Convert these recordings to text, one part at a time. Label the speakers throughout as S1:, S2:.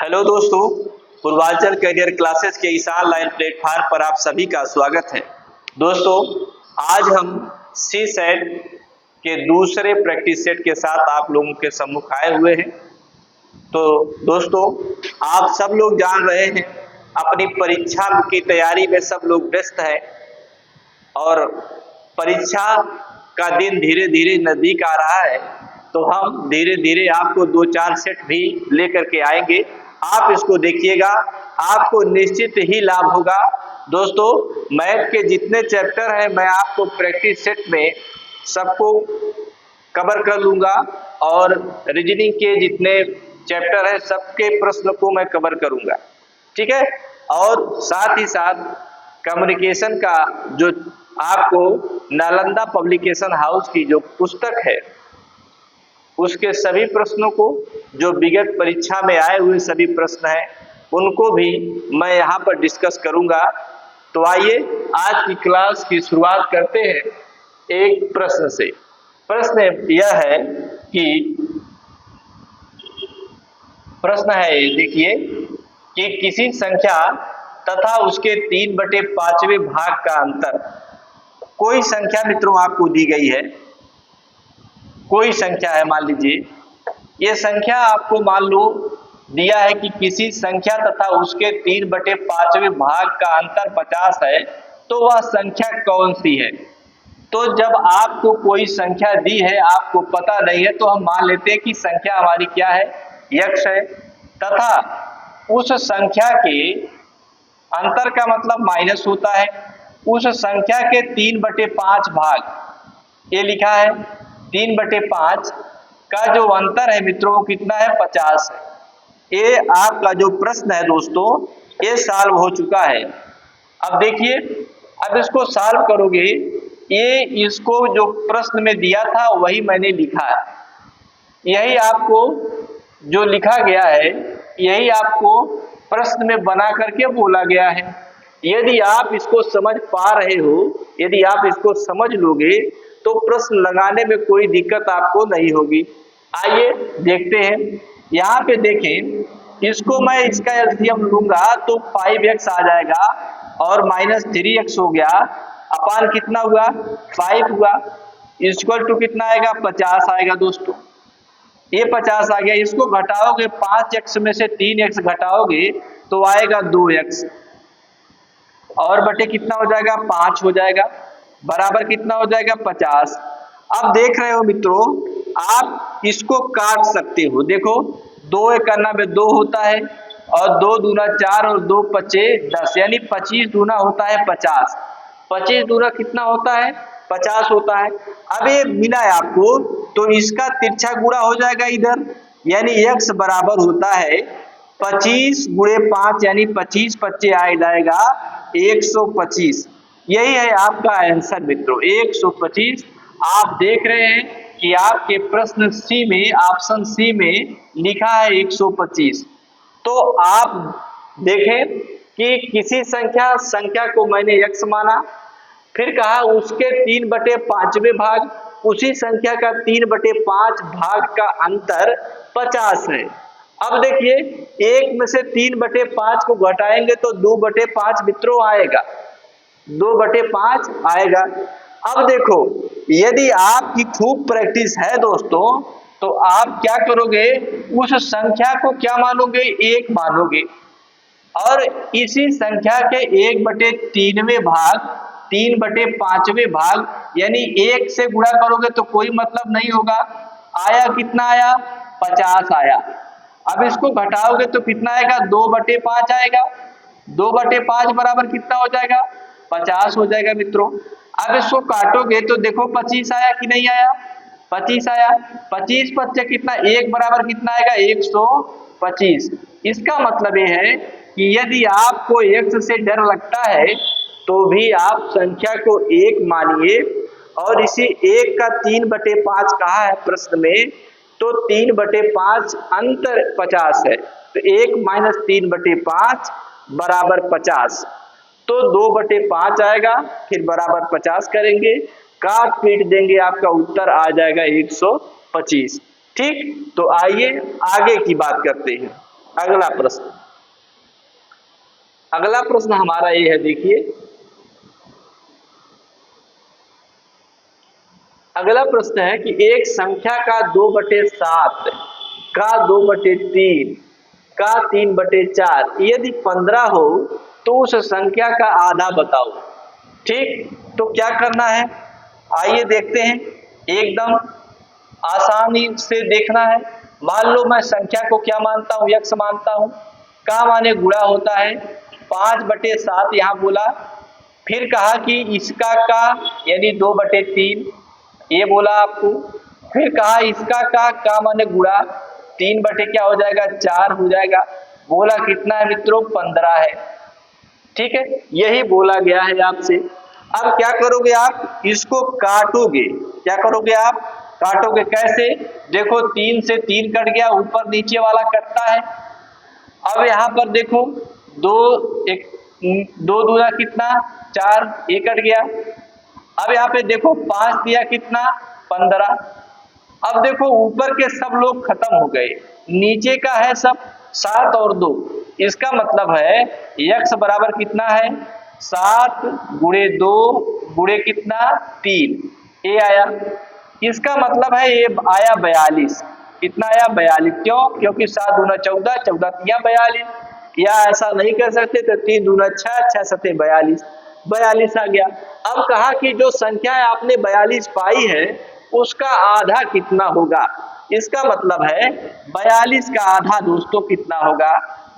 S1: Hello दोस्तों, Purvanchal career classes के इस ऑनलाइन प्लेटफॉर्म पर आप सभी का स्वागत है। दोस्तों, आज हम सी सेट के दूसरे प्रैक्टिस सेट के साथ आप लोगों के सम्मुख आए हुए हैं। तो दोस्तों, आप सब लोग जान रहे हैं अपनी परीक्षा की तैयारी में सब लोग व्यस्त हैं और परीक्षा का दिन धीरे धीरे नजदीक आ रहा है। तो हम धीरे धीरे आपको 2-4 सेट भी लेकर के आएंगे। आप इसको देखिएगा, आपको निश्चित ही लाभ होगा। दोस्तों, मैथ के जितने चैप्टर हैं मैं आपको प्रैक्टिस सेट में सबको कवर कर लूंगा और रीजनिंग के जितने चैप्टर हैं सबके प्रश्न को मैं कवर करूंगा, ठीक है। और साथ ही साथ कम्युनिकेशन का जो आपको नालंदा पब्लिकेशन हाउस की जो पुस्तक है उसके सभी प्रश्नों को, जो विगत परीक्षा में आए हुए सभी प्रश्न हैं उनको भी मैं यहाँ पर डिस्कस करूंगा। तो आइए आज की क्लास की शुरुआत करते हैं एक प्रश्न से। प्रश्न यह है कि देखिए कि किसी संख्या तथा उसके 3/5वें भाग का अंतर। कोई संख्या मित्रों आपको दी गई है, कोई संख्या है, मान लीजिए ये संख्या आपको मान लो दिया है कि किसी संख्या तथा उसके 3/5वें भाग का अंतर 50 है, तो वह संख्या कौन सी है। तो जब आपको कोई संख्या दी है, आपको पता नहीं है, तो हम मान लेते हैं कि संख्या हमारी क्या है, x है, तथा उस संख्या के अंतर का मतलब माइनस होता है। उस संख्या के 3/5 भाग, ये लिखा है 3/5 का जो अंतर है मित्रों वो कितना है, 50 है। ये आपका जो प्रश्न है दोस्तों ये सॉल्व हो चुका है। अब देखिए, अब इसको सॉल्व करोगे, ये इसको जो प्रश्न में दिया था वही मैंने लिखा है, यही आपको जो लिखा गया है यही आपको प्रश्न में बना करके बोला गया है। यदि आप इसको समझ पा रहे हो, यदि आप इसको समझ लोगे तो प्रश्न लगाने में कोई दिक्कत आपको नहीं होगी। आइए देखते हैं। यहाँ पे देखें, इसको मैं इसका एलसीएम लूंगा तो 5x आ जाएगा और -3x हो गया, अपान कितना हुआ, 5 हुआ, इक्वल टू कितना आएगा, 50 आएगा। दोस्तों ये 50 आ गया, इसको घटाओगे 5x में से 3x घटाओगे तो आएगा 2x और बटे कितना हो जाएगा, 5 हो जाएगा, बराबर कितना हो जाएगा, 50। अब देख रहे हो मित्रों, आप इसको काट सकते हो। देखो 2 एकन्ना में 2 होता है और 2 दूना 4 और 2 पचे 10, यानी 25 दूना होता है 50। 25 दूना कितना होता है, 50 होता है। अब ये मिला है आपको तो इसका तिरछा गुणा हो जाएगा इधर, यानी x बराबर होता है 25 गुणे 5, यानी 25 पच्चे आ जाएगा 125। यही है आपका आंसर मित्रों, 125। आप देख रहे हैं कि आपके प्रश्न सी में, ऑप्शन सी में लिखा है 125। तो आप देखें कि किसी संख्या को मैंने x माना, फिर कहा उसके 3/5वें भाग, उसी संख्या का 3/5 भाग का अंतर 50 है। अब देखिए, 1 में से 3/5 को घटाएंगे तो 2/5 मित्रों आएगा, 2/5 आएगा। अब देखो, यदि आपकी खूब प्रैक्टिस है दोस्तों तो आप क्या करोगे, उस संख्या को क्या मानोगे, 1 मानोगे और इसी संख्या के 1/3वें भाग, 3/5वें भाग यानी 1 से गुणा करोगे तो कोई मतलब नहीं होगा। आया कितना आया, 50 आया। अब इसको घटाओगे तो कितना आएगा, 2/5 आएगा। 2/5 बराबर कितना हो जाएगा, 50 हो जाएगा मित्रों। अब इसको काटोगे तो देखो 25 आया कि नहीं आया, 25 आया। 25 पच्चे कितना, 1 बराबर कितना आएगा, 125। इसका मतलब ये है कि यदि आपको x से डर लगता है तो भी आप संख्या को 1 मानिए और इसी 1 का 3/5 कहा है प्रश्न में, तो 3/5 अंतर 50 है, तो 1 - 3/5 बराबर 50। तो 2/5 आएगा, फिर बराबर 50 करेंगे, काट पीट देंगे, आपका उत्तर आ जाएगा 125। ठीक, तो आइए आगे की बात करते हैं। अगला प्रश्न, अगला प्रश्न हमारा ये है, देखिए अगला प्रश्न है कि एक संख्या का 2/7 का 2/3 का 3/4 यदि 15 हो तो उस संख्या का आधा बताओ। ठीक, तो क्या करना है, आइए देखते हैं। एकदम आसानी से देखना है। मान लो मैं संख्या को क्या मानता हूं, यक्स मानता हूं। का माने गुणा होता है, 5/7 यहां बोला। फिर कहा कि इसका का यानी 2/3 ये बोला आपको। फिर कहा इसका का माने गुणा 3 बटे क्या हो जाएगा, 4 हो जाएगा। बोला कितना है मित्रों, 15 है। ठीक है, यही बोला गया है आपसे। अब क्या करोगे आप, इसको काटोगे। क्या करोगे आप, काटोगे। कैसे, देखो 3 से 3 कट गया, ऊपर नीचे वाला कटता है। अब यहाँ पर देखो 2 एक 2 दूना कितना 4, ये कट गया। अब यहाँ पे देखो 5 दिया कितना 15। अब देखो ऊपर के सब लोग खत्म हो गए, नीचे का है सब 7 और 2। इसका मतलब है यक्स बराबर कितना है, 7 गुणे 2 गुणे कितना 3, ये आया। इसका मतलब है ये आया 42। कितना आया 42, क्यों, क्योंकि 7 दूना 14, 14 तिया 42। या ऐसा नहीं कर सकते तो 3 दूना 6, 6 सते 42, 42 आ गया। अब कहा कि जो संख्या आपने 42 पाई है उसका आधा कितना होगा। इसका मतलब है 42 का आधा दोस्तों कितना होगा,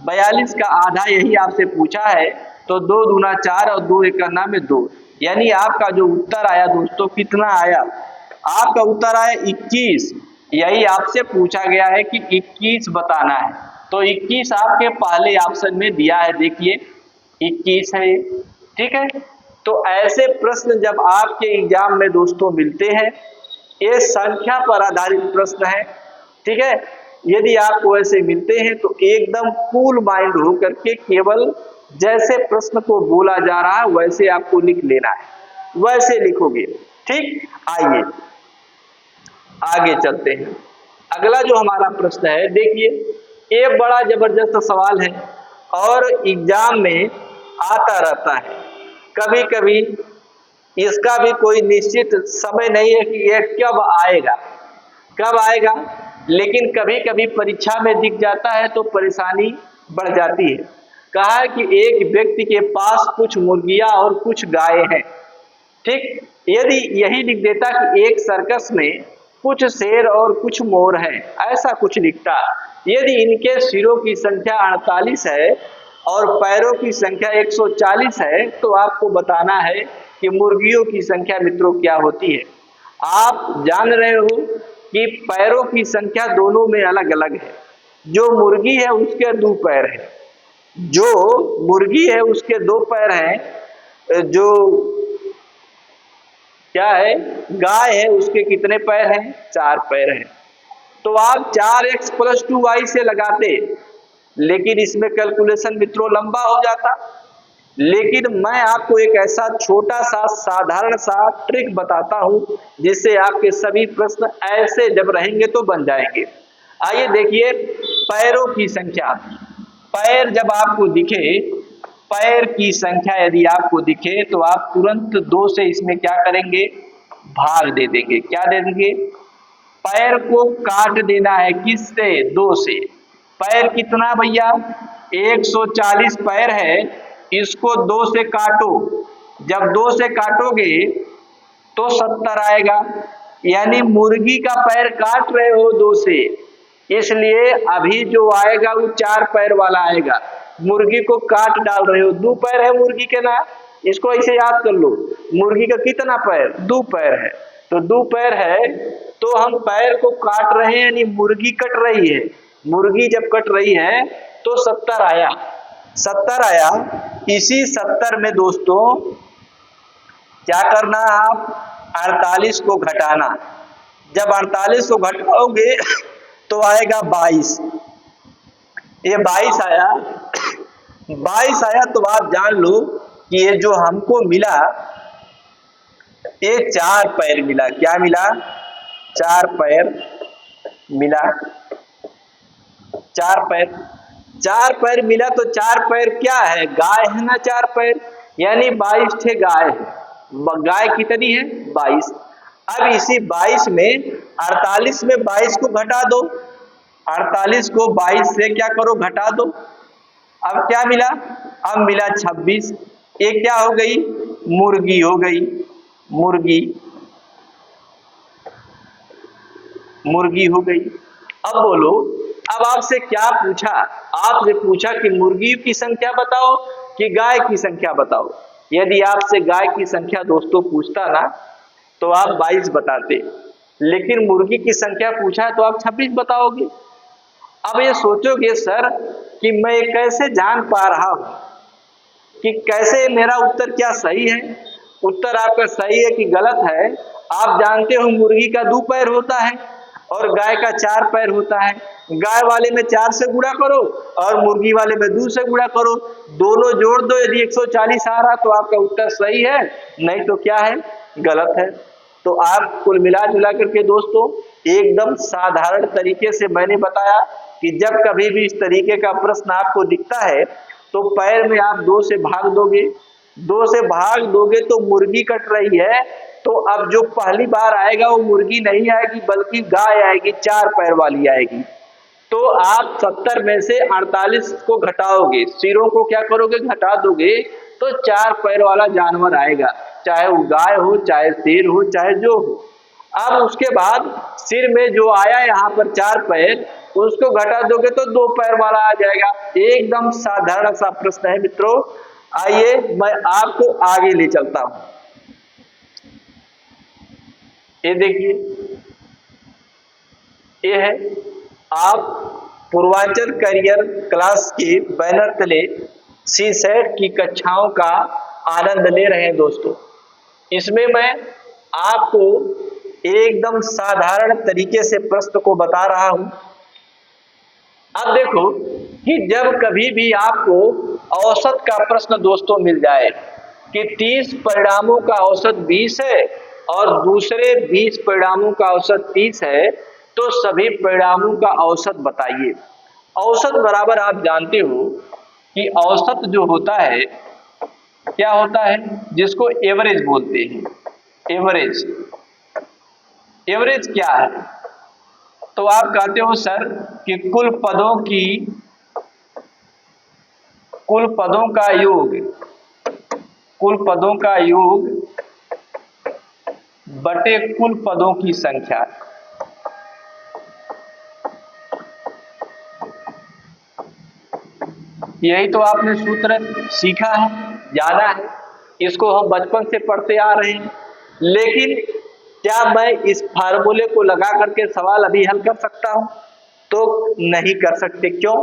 S1: 42 का आधा यही आपसे पूछा है। तो 2 दूना 4 और 2 एक करना में 2, यानी आपका जो उत्तर आया दोस्तों कितना आया, आपका उत्तर आया 21। यही आपसे पूछा गया है कि 21 बताना है। तो 21 आपके पहले ऑप्शन में दिया है, देखिए 21 है ये। ठीक है, तो ऐसे प्रश्न जब आपके एग्जाम में दोस्तों मिलते हैं, ये संख्या पर आधारित प्रश्न है। ठीक है, यदि आपको ऐसे मिलते हैं तो एकदम कूल माइंड होकर के केवल जैसे प्रश्न को बोला जा रहा है वैसे आपको लिख लेना है, वैसे लिखोगे। ठीक, आइए आगे चलते हैं। अगला जो हमारा प्रश्न है, देखिए ये बड़ा जबरदस्त सवाल है और एग्जाम में आता रहता है। कभी कभी इसका भी कोई निश्चित समय नहीं है कि यह कब आएगा, कब आएगा, लेकिन कभी कभी परीक्षा में दिख जाता है तो परेशानी बढ़ जाती है। कहा है कि एक व्यक्ति के पास कुछ मुर्गियां और कुछ गायें हैं। ठीक, यदि यही लिख देता कि एक सर्कस में कुछ शेर और कुछ मोर हैं, ऐसा कुछ लिखता। यदि इनके सिरों की संख्या 48 है और पैरों की संख्या 140 है तो आपको बताना है कि मुर्गियों की संख्या मित्रों क्या होती है। आप जान रहे हो कि पैरों की संख्या दोनों में अलग अलग है। जो मुर्गी है उसके 2 पैर हैं, जो मुर्गी है उसके 2 पैर हैं, जो क्या है गाय है उसके कितने पैर हैं, 4 पैर हैं। तो आप 4x + 2y से लगाते, लेकिन इसमें कैलकुलेशन मित्रों लंबा हो जाता। लेकिन मैं आपको एक ऐसा छोटा सा साधारण सा ट्रिक बताता हूं जिससे आपके सभी प्रश्न ऐसे जब रहेंगे तो बन जाएंगे। आइए देखिए, पैरों की संख्या। पैर जब आपको दिखे, पैर की संख्या यदि आपको दिखे तो आप तुरंत 2 से इसमें क्या करेंगे, भाग दे देंगे। क्या दे देंगे, पैर को काट देना है, किससे, 2 से। पैर कितना भैया, 140 पैर है, इसको 2 से काटो। जब 2 से काटोगे तो 70 आएगा। यानी मुर्गी का पैर काट रहे हो 2 से, इसलिए अभी जो आएगा वो 4 पैर वाला आएगा। मुर्गी को काट डाल रहे हो, 2 पैर है मुर्गी के ना, इसको ऐसे याद कर लो। मुर्गी का कितना पैर, 2 पैर है, तो 2 पैर है तो हम पैर को काट रहे हैं, यानी मुर्गी कट रही है। मुर्गी जब कट रही है तो 70 आया, 70 आया। इसी 70 में दोस्तों क्या करना है, आप 48 को घटाना। जब 48 को घटाओगे तो आएगा 22। ये 22 आया, 22 आया तो आप जान लो कि ये जो हमको मिला ये 4 पैर मिला। क्या मिला, 4 पैर मिला, 4 पैर। चार पैर मिला तो चार पैर क्या है, गाय है ना, चार पैर, यानी 22 ठे गाय है। गाय कितनी है, 22। अब इसी 22 में 48 में 22 को घटा दो, 48 को 22 से क्या करो, घटा दो। अब क्या मिला, अब मिला 26। ये क्या हो गई, मुर्गी हो गई, मुर्गी, मुर्गी हो गई। अब बोलो, अब आपसे क्या पूछा, आपसे पूछा कि मुर्गी की संख्या बताओ कि गाय की संख्या बताओ। यदि आपसे गाय की संख्या दोस्तों पूछता ना तो आप 22 बताते, लेकिन मुर्गी की संख्या पूछा तो आप 26 बताओगे। अब ये सोचोगे सर कि मैं कैसे जान पा रहा हूं कि कैसे मेरा उत्तर क्या सही है, उत्तर आपका सही है कि गलत है। आप जानते हो मुर्गी का 2 पैर होता है और गाय का 4 पैर होता है। गाय वाले में 4 से गुणा करो और मुर्गी वाले में 2 से गुणा करो, दोनों जोड़ दो, यदि 140 आ रहा तो आपका उत्तर सही है, नहीं तो क्या है, गलत है। तो आप कुल मिला जुला करके दोस्तों एकदम साधारण तरीके से मैंने बताया कि जब कभी भी इस तरीके का प्रश्न आपको दिखता है तो पैर में आप 2 से भाग दोगे, 2 से भाग दोगे तो मुर्गी कट रही है, तो अब जो पहली बार आएगा वो मुर्गी नहीं आएगी बल्कि गाय आएगी, 4 पैर वाली आएगी। तो आप 70 में से 48 को घटाओगे, सिरों को क्या करोगे, घटा दोगे, तो 4 पैर वाला जानवर आएगा, चाहे वो गाय हो, चाहे शेर हो, चाहे जो हो। अब उसके बाद सिर में जो आया यहाँ पर 4 पैर, उसको घटा दोगे तो 2 पैर वाला आ जाएगा। एकदम साधारण सा प्रश्न है मित्रों। आइए मैं आपको आगे ले चलता हूं। ये देखिए, ये है, आप पूर्वांचल करियर क्लास के बैनर तले सीसेट की कक्षाओं का आनंद ले रहे हैं दोस्तों। इसमें मैं आपको एकदम साधारण तरीके से प्रश्न को बता रहा हूं। अब देखो कि जब कभी भी आपको औसत का प्रश्न दोस्तों मिल जाए कि 30 परिणामों का औसत 20 है और दूसरे 20 परिणामों का औसत 30 है, तो सभी परिणामों का औसत बताइए। औसत बराबर आप जानते हो कि औसत जो होता है क्या होता है, जिसको एवरेज बोलते हैं। एवरेज, एवरेज क्या है, तो आप कहते हो सर कि कुल पदों का योग, कुल पदों का योग बटे कुल पदों की संख्या। यही तो आपने सूत्र सीखा है, जाना है, इसको हम बचपन से पढ़ते आ रहे हैं। लेकिन क्या मैं इस फार्मूले को लगा करके सवाल अभी हल कर सकता हूं, तो नहीं कर सकते। क्यों,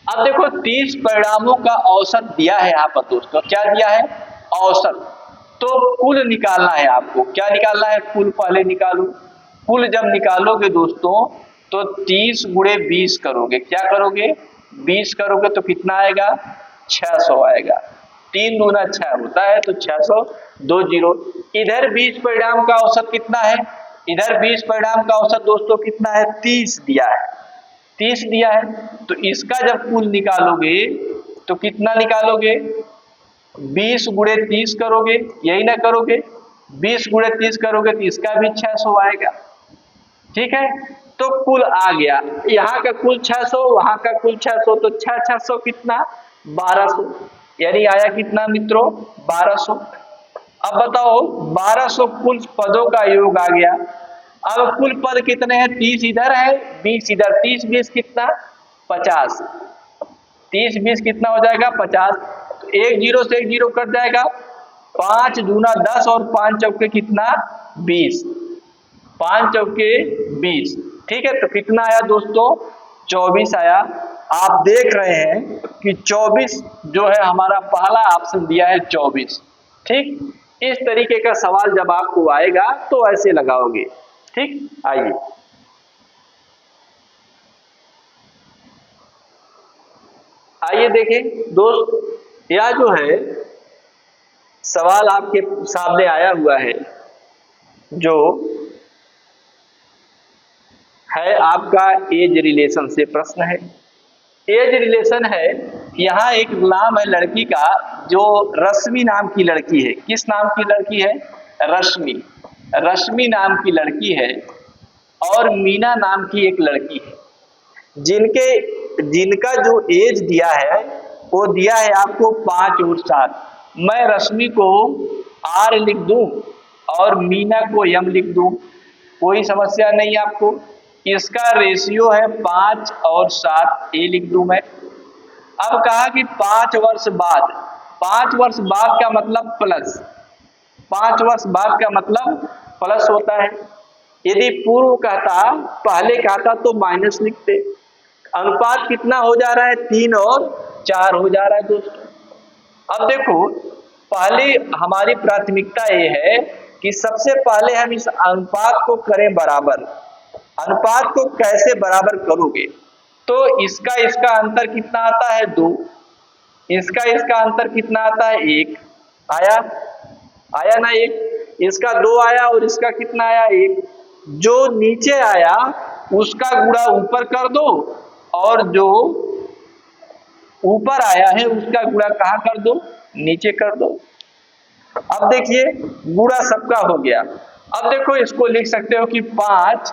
S1: अब देखो 30 परिणामों का औसत दिया है यहाँ पर दोस्तों, क्या दिया है, औसत। तो कुल निकालना है आपको, क्या निकालना है, कुल पहले निकालो। कुल जब निकालोगे दोस्तों तो 30 गुणे 20 करोगे, क्या करोगे, 20 करोगे तो कितना आएगा, 600 आएगा। 3 दूना 6 होता है तो 600, 2 जीरो। इधर 20 परिणाम का औसत कितना है, इधर 20 परिणाम का औसत दोस्तों कितना है, 30 दिया है, 30 दिया है। तो इसका जब कुल निकालोगे तो कितना निकालोगे, 20 गुणे 30 करोगे, यही ना करोगे, 20 गुणे 30 करोगे तो इसका भी 600 आएगा। ठीक है, तो कुल आ गया, यहाँ का कुल 600, वहां का कुल 600, तो 600 कितना, 1200, यानी आया कितना मित्रों, 1200। अब बताओ 1200 कुल पदों का योग आ गया। अब कुल पद कितने हैं, 30 इधर है, 20 इधर, 30 20 कितना, 50, 30 20 कितना हो जाएगा, 50। तो 1 जीरो से 1 जीरो कट जाएगा, 5 दूना 10 और 5 चौके कितना, 20, 5 चौके 20। ठीक है, तो कितना आया दोस्तों, 24 आया। आप देख रहे हैं कि 24 जो है हमारा पहला ऑप्शन दिया है 24। ठीक, इस तरीके का सवाल जब आपको आएगा तो ऐसे लगाओगे। ठीक, आइए आइए देखें दोस्त, यह जो है सवाल आपके सामने आया हुआ है, जो है आपका एज रिलेशन से प्रश्न है। एज रिलेशन है। यहाँ एक नाम है लड़की का, जो रश्मि नाम की लड़की है। किस नाम की लड़की है? रश्मि। रश्मि नाम की लड़की है और मीना नाम की एक लड़की है, जिनका जो एज दिया है वो दिया है आपको 5 और 7। मैं रश्मि को R लिख दूं और मीना को M लिख दूं, कोई समस्या नहीं आपको। इसका रेशियो है 5 और 7, ए लिख दूं मैं। अब कहा कि 5 वर्ष बाद, 5 वर्ष बाद का मतलब प्लस, 5 वर्ष बाद का मतलब प्लस होता है। यदि पूर्व कहता, पहले कहता तो माइनस लिखते। अनुपात कितना हो जा रहा है? 3 और 4 हो जा रहा है दोस्तों। अब देखो, पहले हमारी प्राथमिकता ये है कि सबसे पहले हम इस अनुपात को करें बराबर। अनुपात को कैसे बराबर करोगे? तो इसका अंतर कितना आता है? 2। इसका अंतर कितना आता है? 1 आया ना? 1। इसका 2 आया और इसका कितना आया? 1। जो नीचे आया उसका गुणा ऊपर कर दो और जो ऊपर आया है उसका गुणा कहाँ कर दो? नीचे कर दो। अब देखिए, गुणा सबका हो गया। अब देखो, इसको लिख सकते हो कि 5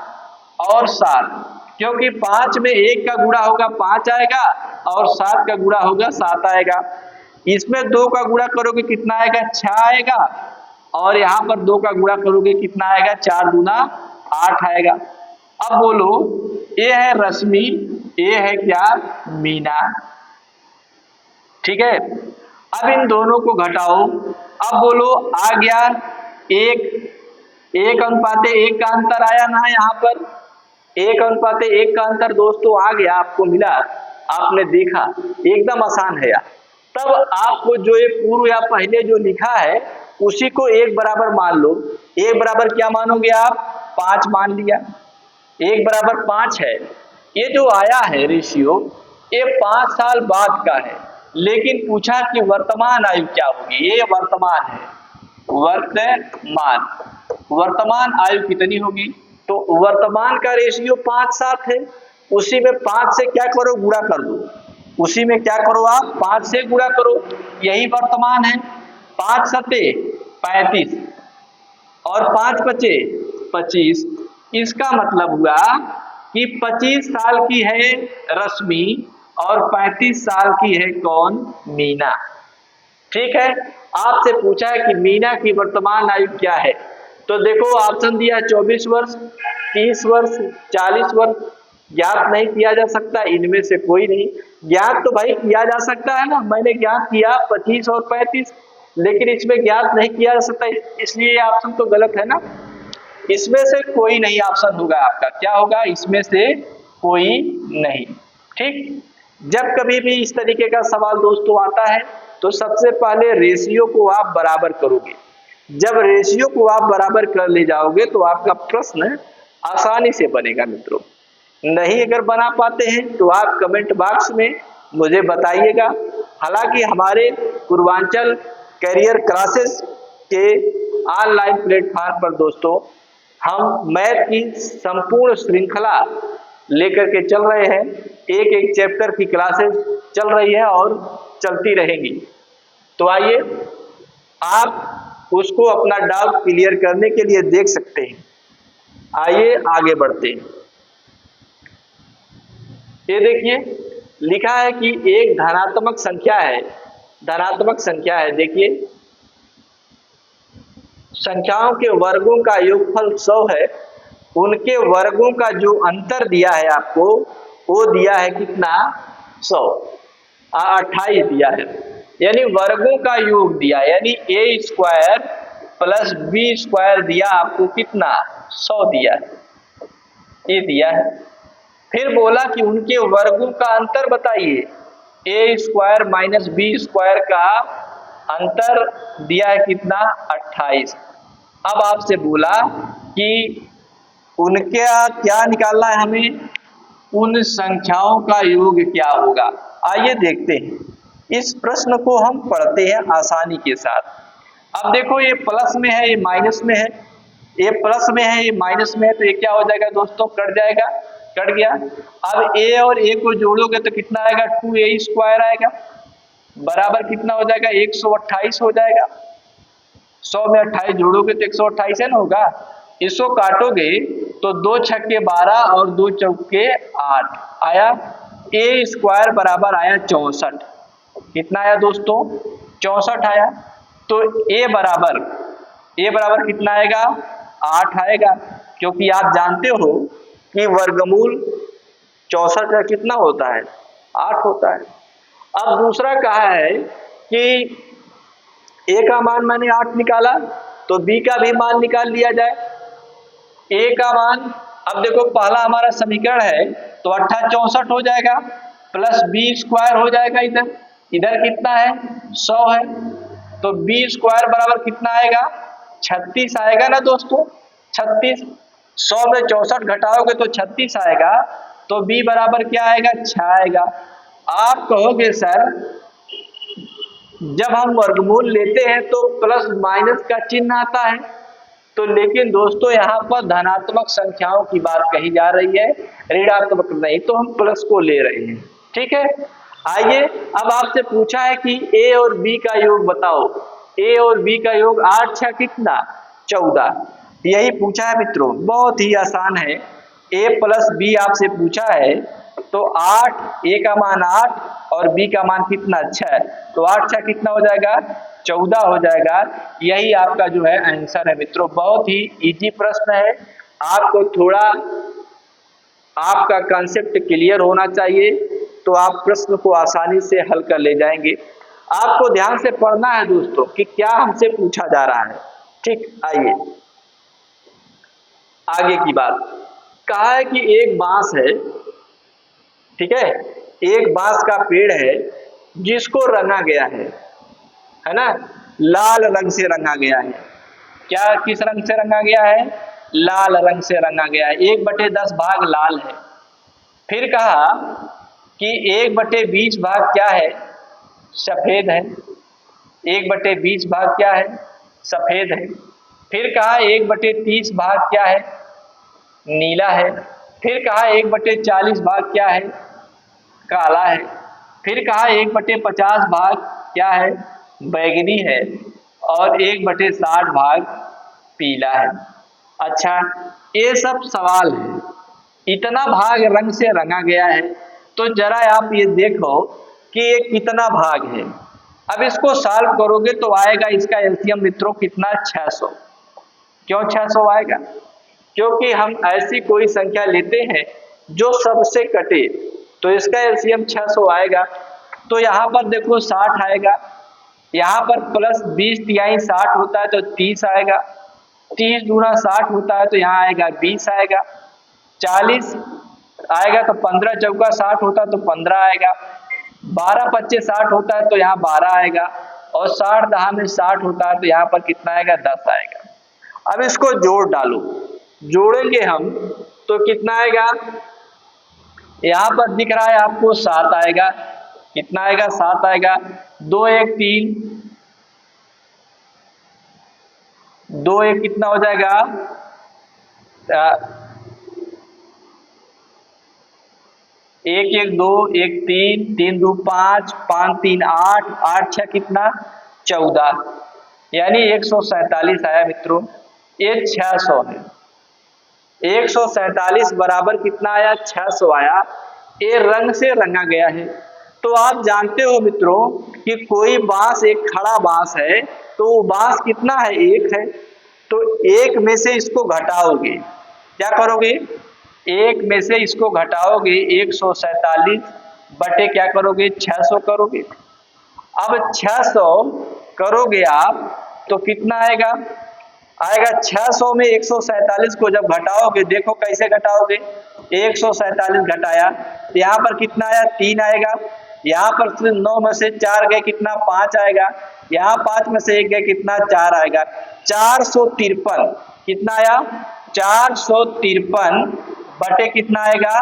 S1: और 7, क्योंकि 5 में 1 का गुणा होगा 5 आएगा और 7 का गुणा होगा 7 आएगा। इसमें 2 का गुणा करोगे कितना आएगा? 6 आएगा। और यहाँ पर 2 का गुणा करोगे कितना आएगा? 4 दूना 8 आएगा। अब बोलो, ये है रश्मि, ये है क्या? मीना। ठीक है, अब इन दोनों को घटाओ। अब बोलो, आ गया 1 अनुपाते 1 का अंतर आया ना? यहाँ पर 1 अनुपाते 1 का अंतर दोस्तों आ गया, आपको मिला, आपने देखा, एकदम आसान है यार। तब आपको जो ये पूर्व या पहले जो लिखा है उसी को 1 बराबर मान लो। 1 बराबर क्या मानोगे आप? 5 मान लिया। 1 बराबर 5 है। ये जो आया है रेशियो, ये 5 साल बाद का है, लेकिन पूछा कि वर्तमान आयु क्या होगी? ये वर्तमान है, वर्तमान आयु कितनी होगी? तो वर्तमान का रेशियो 5-7 है। उसी में 5 से क्या करो? गुणा कर दो। उसी में क्या करो आप? 5 से गुणा करो, यही वर्तमान है। 5 सते 35 और 5 बचे 25। इसका मतलब हुआ कि 25 साल की है रश्मि और 35 साल की है कौन? मीना। ठीक है, आपसे पूछा है कि मीना की वर्तमान आयु क्या है, तो देखो ऑप्शन दिया 24 वर्ष, 30 वर्ष, 40 वर्ष। ज्ञात नहीं किया जा सकता, इनमें से कोई नहीं। ज्ञात तो भाई किया जा सकता है ना, मैंने ज्ञात किया 25 और 35, लेकिन इसमें ज्ञात नहीं किया जा सकता, इसलिए ऑप्शन तो गलत है ना। इसमें से कोई नहीं ऑप्शन होगा आपका। क्या होगा? इसमें से कोई नहीं। ठीक, जब कभी भी इस तरीके का सवाल दोस्तों आता है तो सबसे पहले रेशियो को आप बराबर करोगे। जब रेशियो को आप बराबर कर ले जाओगे तो आपका प्रश्न आसानी से बनेगा मित्रों। नहीं अगर बना पाते हैं तो आप कमेंट बॉक्स में मुझे बताइएगा। हालांकि हमारे पूर्वांचल कैरियर क्लासेस के ऑनलाइन प्लेटफॉर्म पर दोस्तों हम मैथ की संपूर्ण श्रृंखला लेकर के चल रहे हैं। एक एक चैप्टर की क्लासेस चल रही है और चलती रहेंगी। तो आइए आप उसको अपना डाउट क्लियर करने के लिए देख सकते हैं। आइए आगे बढ़ते हैं। ये देखिए, लिखा है कि एक धनात्मक संख्या है, धनात्मक संख्या है। देखिए, संख्याओं के वर्गों का योगफल 100 है, उनके वर्गों का जो अंतर दिया है आपको वो दिया है कितना? 100, 28 दिया है। यानी वर्गों का योग दिया, यानी a square plus b square दिया आपको कितना? 100 दिया है, ये दिया है। फिर बोला कि उनके वर्गों का अंतर बताइए, a square minus b square का अंतर दिया है कितना? 28। अब आपसे बोला कि उनके क्या निकालना है हमें? उन संख्याओं का योग क्या होगा। आइए देखते हैं, इस प्रश्न को हम पढ़ते हैं आसानी के साथ। अब देखो, ये प्लस में है, ये माइनस में है, ये प्लस में है, ये माइनस में है, तो ये क्या हो जाएगा दोस्तों? कट जाएगा। कट गया। अब a और a को जोड़ोगे तो कितना आएगा, 2a² आएगा, बराबर कितना हो जाएगा, 128 हो जाएगा। 100 में 28 जोड़ोगे तो 128 है ना होगा। इसको काटोगे तो 2 छक्के 12 और 2 चौके 8 आया, a² बराबर आया 64। कितना आया दोस्तों, 64 आया। तो a बराबर कितना आएगा, 8 आएगा, क्योंकि आप जानते हो कि वर्गमूल 64 का कितना होता है, 8 होता है। अब दूसरा कहा है कि a का मान मैंने 8 निकाला, तो b का भी मान निकाल लिया जाए। a का मान, अब देखो पहला हमारा समीकरण है तो 8 64 हो जाएगा, प्लस b² हो जाएगा, इधर कितना है, 100 है, तो b² बराबर कितना आएगा, 36 आएगा ना दोस्तों। 36, 100 में 64 घटाओगे तो 36 आएगा, तो b बराबर क्या आएगा, 6 आएगा। आप कहोगे सर जब हम वर्गमूल लेते हैं तो प्लस माइनस का चिन्ह आता है, तो लेकिन दोस्तों यहाँ पर धनात्मक संख्याओं की बात कही जा रही है, ऋणात्मक नहीं, तो हम प्लस को ले रहे हैं। ठीक है, आइए अब आपसे पूछा है कि a और b का योग बताओ। a और b का योग 8 6 कितना, 14, यही पूछा है मित्रों, बहुत ही आसान है। a प्लस b आपसे पूछा है, तो 8, a का मान 8 और b का मान कितना, 6, तो 8 6 कितना हो जाएगा, 14 हो जाएगा। यही आपका जो है आंसर है मित्रों। बहुत ही इजी प्रश्न है, आपको थोड़ा आपका कंसेप्ट क्लियर होना चाहिए, तो आप प्रश्न को आसानी से हल कर ले जाएंगे। आपको ध्यान से पढ़ना है दोस्तों कि क्या हमसे पूछा जा रहा है। ठीक, आइए आगे की बात। कहा है कि एक बांस है, ठीक है, एक बांस का पेड़ है जिसको रंगा गया है ना, लाल रंग से रंगा गया है। क्या, किस रंग से रंगा गया है, लाल रंग से रंगा गया है। 1/10 भाग लाल है। फिर कहा कि 1/20 भाग क्या है, सफेद है। 1/20 भाग क्या है, सफेद है। फिर कहा 1/30 भाग क्या है, नीला है। फिर कहा 1/40 भाग क्या है, काला है। फिर कहा 1/50 भाग क्या है, बैगनी है। और 1/60 भाग पीला है। अच्छा, ये सब सवाल है, इतना भाग रंग से रंगा गया है, तो जरा आप ये देखो कि ये कितना भाग है। अब इसको सॉल्व करोगे तो आएगा इसका एलसीएम मित्रों कितना, 600। क्यों 600 आएगा, क्योंकि हम ऐसी कोई संख्या लेते हैं जो सबसे कटे, तो इसका एलसीएम 600 आएगा। तो यहाँ पर देखो 60 आएगा, यहाँ पर प्लस 20 तिहाई 60 होता है तो 30 आएगा, 30 दूना 60 होता है तो यहाँ आएगा 20 आएगा, 40 आएगा तो 15 चौका 60 होता है तो 15 आएगा, 12 25 60 होता है तो यहाँ 12 आएगा, और 60 दहा में 60 होता है तो यहाँ पर कितना आएगा, 10 आएगा। अब इसको जोड़ डालो, जोड़ेंगे हम तो कितना आएगा, यहाँ पर दिख रहा है आपको 7 आएगा। कितना आएगा, 7 आएगा। 2 1 3, 2 1 कितना हो जाएगा, 1 1 2 1 3, 3 2 5, 5 3 8, 8 6 कितना, 14, यानी 147 आया मित्रों। ये 600 है। 147 बराबर कितना आया, 600 आया। ये रंग से रंगा गया है। तो आप जानते हो मित्रों कि कोई बांस, एक खड़ा बांस है, तो वो बांस कितना है, 1 है। तो 1 में से इसको घटाओगे, क्या करोगे, 1 में से इसको घटाओगे, 147 बटे क्या करोगे, 600 करोगे। अब 600 करोगे आप तो कितना आएगा, आएगा 600 में 147 को जब घटाओगे, देखो कैसे घटाओगे, 147 घटाया तो यहाँ पर कितना आया, 3 आएगा। यहाँ पर 9 में से 4 गए कितना, 5 आएगा। यहाँ 5 में से 1 गए कितना, 4 आएगा। 453 कितना आया, 453 बटे कितना आएगा,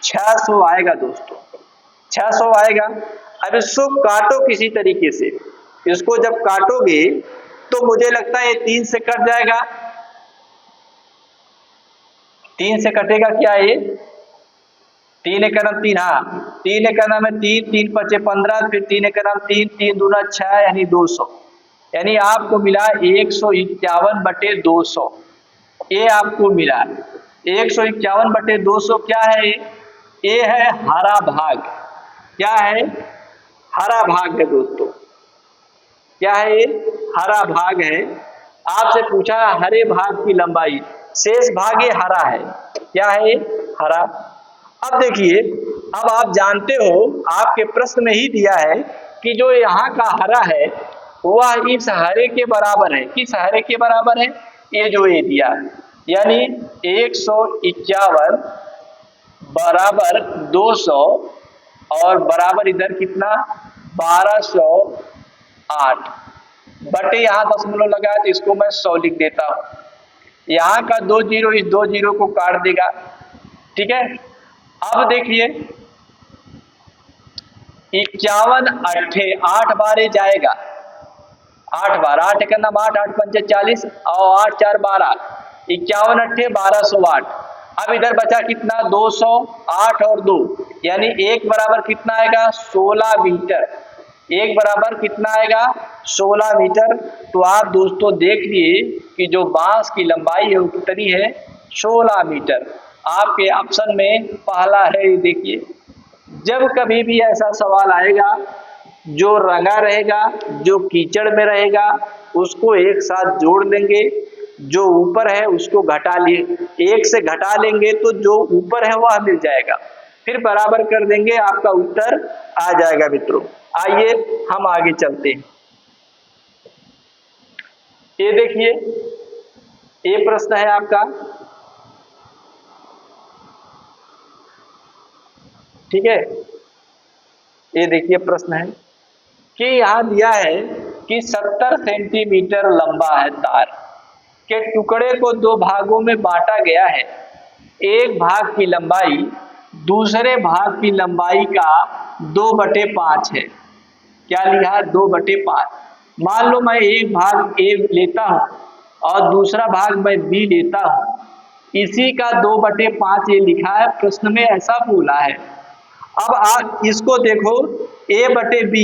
S1: 600 आएगा दोस्तों, 600 आएगा। अब इसको काटो किसी तरीके से, इसको जब काटोगे तो मुझे लगता है ये 3 से कट जाएगा। 3 से कटेगा क्या, ये 3 एक का नाम 3, हाँ 3 एक का नाम है 3, 3 पचे 15, फिर 3 एक का नाम 3, 3 दूना 6 यानी 200, यानी आपको मिला 151/200, ये आपको मिला 151/200। क्या है ये है हरा भाग। क्या है? हरा भाग है दोस्तों। क्या है ये? हरा भाग है। आपसे पूछा हरे भाग की लंबाई, शेष भाग ये हरा है। क्या है? हरा। अब देखिए, अब आप जानते हो आपके प्रश्न में ही दिया है कि जो यहाँ का हरा है वह इस हरे के बराबर है। किस हरे के बराबर है? ये जो ये दिया है, यानी 151 बराबर 200 और बराबर इधर कितना 1208 बटे यहाँ दशमलव लगा तो इसको मैं 100 लिख देता हूँ। यहाँ का 2 जीरो इस 2 जीरो को काट देगा। ठीक है, अब देखिए 51 अट्ठे 8 बार जाएगा, 8 बार, 8 का नाम 8, 8 पंचे 40 और 8 4 12, 51 अट्ठे 1208। अब इधर बचा कितना 208 और 2, यानी एक बराबर कितना आएगा 16 मीटर। एक बराबर कितना आएगा 16 मीटर। तो आप दोस्तों देख लिए कि जो बांस की लंबाई है वो कितनी है 16 मीटर। आपके ऑप्शन में पहला है। ये देखिए, जब कभी भी ऐसा सवाल आएगा जो रंगा रहेगा, जो कीचड़ में रहेगा, उसको एक साथ जोड़ लेंगे, जो ऊपर है उसको घटा लिए, एक से घटा लेंगे तो जो ऊपर है वह मिल जाएगा, फिर बराबर कर देंगे, आपका उत्तर आ जाएगा मित्रों। आइए हम आगे चलते हैं। ये देखिए, ये प्रश्न है आपका। ठीक है, ये देखिए प्रश्न है कि यहां दिया है कि 70 सेंटीमीटर लंबा है तार के टुकड़े को दो भागों में बांटा गया है। एक भाग की लंबाई दूसरे भाग की लंबाई का 2/5 है। क्या लिखा? 2/5। मान लो मैं एक भाग ए लेता हूं और दूसरा भाग मैं बी लेता हूं, इसी का 2/5 ये लिखा है, प्रश्न में ऐसा बोला है। अब आप इसको देखो, A/B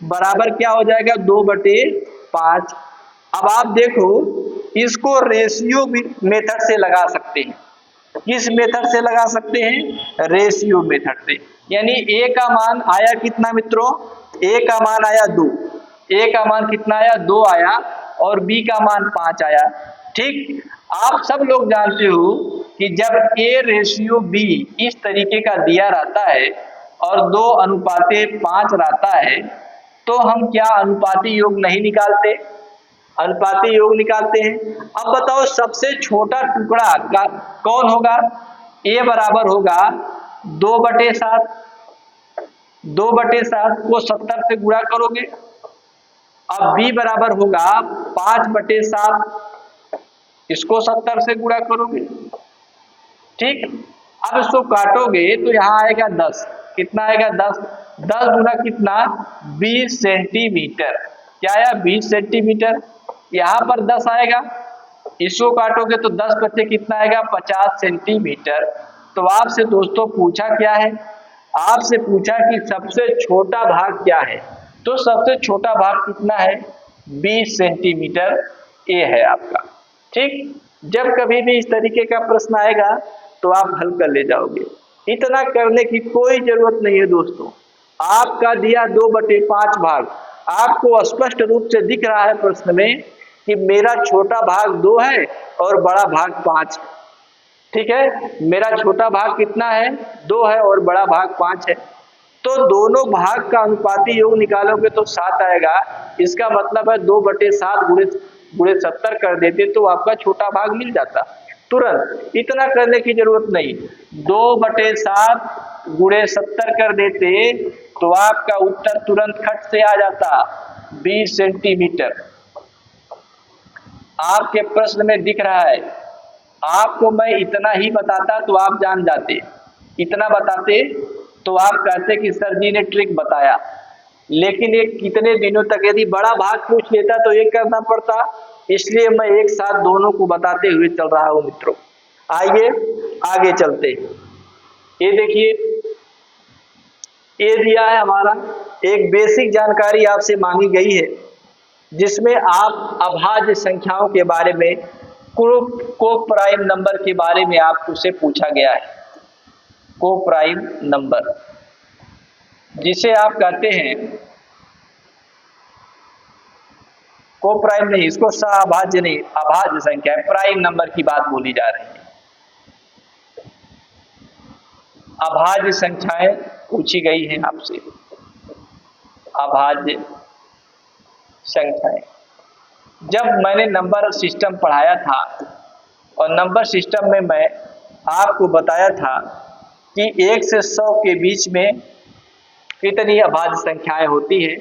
S1: बराबर क्या हो जाएगा 2/5। अब आप देखो इसको रेशियो मेथड से लगा सकते हैं। किस मेथड से लगा सकते हैं? रेशियो मेथड से। यानी A का मान आया कितना मित्रों? A का मान आया 2, A का मान कितना आया 2 आया, और B का मान 5 आया। ठीक, आप सब लोग जानते हो कि जब A/B इस तरीके का दिया रहता है और 2:5 रहता है तो हम क्या अनुपाती योग नहीं निकालते? अनुपाती योग निकालते हैं। अब बताओ सबसे छोटा टुकड़ा का कौन होगा? A बराबर होगा 2/7। 2/7 को 70 से गुणा करोगे। अब B बराबर होगा 5/7, इसको 70 से गुणा करोगे। ठीक, अब इसको काटोगे तो यहाँ आएगा 10। कितना आएगा 10? 10 गुना कितना 20 सेंटीमीटर। क्या आया 20 सेंटीमीटर। यहाँ पर 10 आएगा, इसको काटोगे तो 10 बचे कितना आएगा 50 सेंटीमीटर। तो आपसे दोस्तों पूछा क्या है? आपसे पूछा कि सबसे छोटा भाग क्या है, तो सबसे छोटा भाग कितना है 20 सेंटीमीटर। ये है आपका। ठीक, जब कभी भी इस तरीके का प्रश्न आएगा तो आप हल कर ले जाओगे। इतना करने की कोई जरूरत नहीं है दोस्तों। आपका दिया 2/5 भाग, आपको स्पष्ट रूप से दिख रहा है प्रश्न में कि मेरा छोटा भाग 2 है और बड़ा भाग 5। ठीक है, मेरा छोटा भाग कितना है 2 है और बड़ा भाग 5 है। तो दोनों भाग का अनुपाती योग निकालोगे तो 7 आएगा। इसका मतलब है 2/7 गुणे 70 कर देते तो आपका छोटा भाग मिल जाता तुरंत। इतना करने की जरूरत नहीं, 2/7 गुणे 70 कर देते तो आपका उत्तर तुरंत खट से आ जाता 20 सेंटीमीटर। आपके प्रश्न में दिख रहा है। आपको मैं इतना ही बताता तो आप जान जाते, इतना बताते तो आप कहते कि सर जी ने ट्रिक बताया। लेकिन ये कितने दिनों तक, यदि बड़ा भाग पूछ लेता तो ये करना पड़ता, इसलिए मैं एक साथ दोनों को बताते हुए चल रहा हूं मित्रों। आइए आगे चलते। ये देखिए, ये दिया है हमारा, एक बेसिक जानकारी आपसे मांगी गई है जिसमें आप अभाज्य संख्याओं के बारे में, को प्राइम नंबर के बारे में आपसे पूछा गया है। को प्राइम नंबर जिसे आप कहते हैं, को प्राइम नहीं, इसको सअभाज्य नहीं, अभाज्य संख्या है, प्राइम नंबर की बात बोली जा रही है। अभाज्य संख्याएं पूछी गई हैं आपसे, अभाज्य संख्याएं। जब मैंने नंबर सिस्टम पढ़ाया था और नंबर सिस्टम में मैं आपको बताया था कि 1 से 100 के बीच में कितनी अभाज्य संख्याएं होती हैं,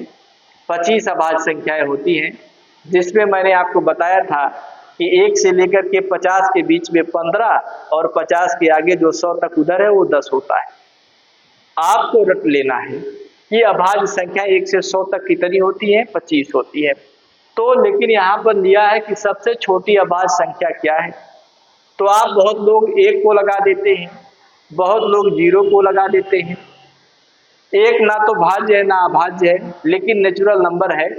S1: 25 अभाज्य संख्याएं होती हैं, जिसमें मैंने आपको बताया था कि 1 से लेकर के 50 के बीच में 15 और 50 के आगे जो 100 तक उधर है वो 10 होता है। आपको रट लेना है कि अभाज्य संख्या 1 से 100 तक कितनी होती है, 25 होती है। तो लेकिन यहाँ पर लिया है कि सबसे छोटी अभाज्य संख्या क्या है, तो आप बहुत लोग 1 को लगा देते हैं, बहुत लोग 0 को लगा देते हैं। 1 ना तो भाज्य है ना अभाज्य है, लेकिन नेचुरल नंबर है,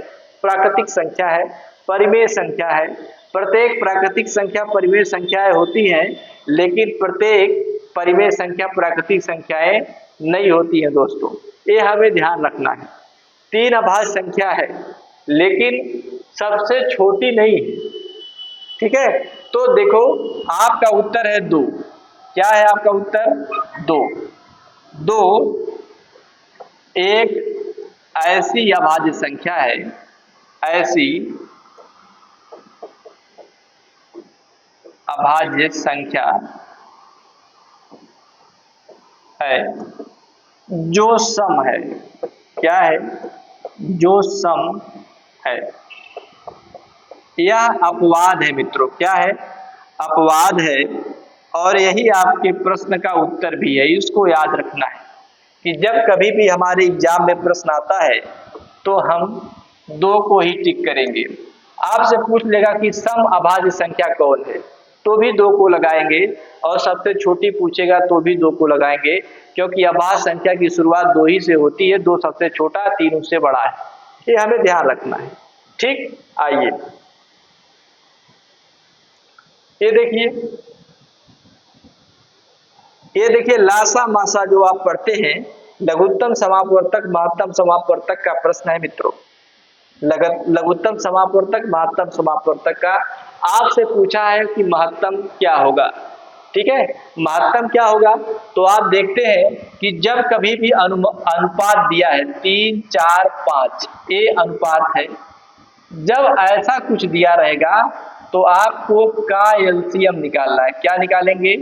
S1: प्राकृतिक संख्या है, परिमेय संख्या है। प्रत्येक प्राकृतिक संख्या परिमेय संख्याएं होती हैं, लेकिन प्रत्येक परिमेय संख्या प्राकृतिक संख्याएं नहीं होती हैं दोस्तों, ये हमें ध्यान रखना है। 3 अभाज्य संख्या है लेकिन सबसे छोटी नहीं है, ठीक है। तो देखो आपका उत्तर है 2। क्या है आपका उत्तर? 2 एक ऐसी अभाज्य संख्या है, ऐसी अभाज्य संख्या है जो सम है। क्या है? जो सम है। यह अपवाद है मित्रों। क्या है? अपवाद है, और यही आपके प्रश्न का उत्तर भी है। इसको याद रखना है कि जब कभी भी हमारे एग्जाम में प्रश्न आता है तो हम 2 को ही टिक करेंगे। आपसे पूछ लेगा कि सम अभाज्य संख्या कौन है, तो भी 2 को लगाएंगे, और सबसे छोटी पूछेगा तो भी 2 को लगाएंगे, क्योंकि अभाज्य संख्या की शुरुआत 2 ही से होती है। 2 सबसे छोटा, 3 उससे बड़ा है, ये हमें ध्यान रखना है। ठीक, आइए ये देखिए लासा मासा जो आप पढ़ते हैं, लघुत्तम समापवर्तक महत्तम समापवर्तक का प्रश्न है मित्रों। लघुत्तम समापवर्तक महत्तम समापवर्तक का आपसे पूछा है कि महत्तम क्या होगा। ठीक है, महत्तम क्या होगा? तो आप देखते हैं कि जब कभी भी अनुपात दिया है 3, 4, 5, ये अनुपात है। जब ऐसा कुछ दिया रहेगा तो आपको का एलसीएम निकालना है। क्या निकालेंगे?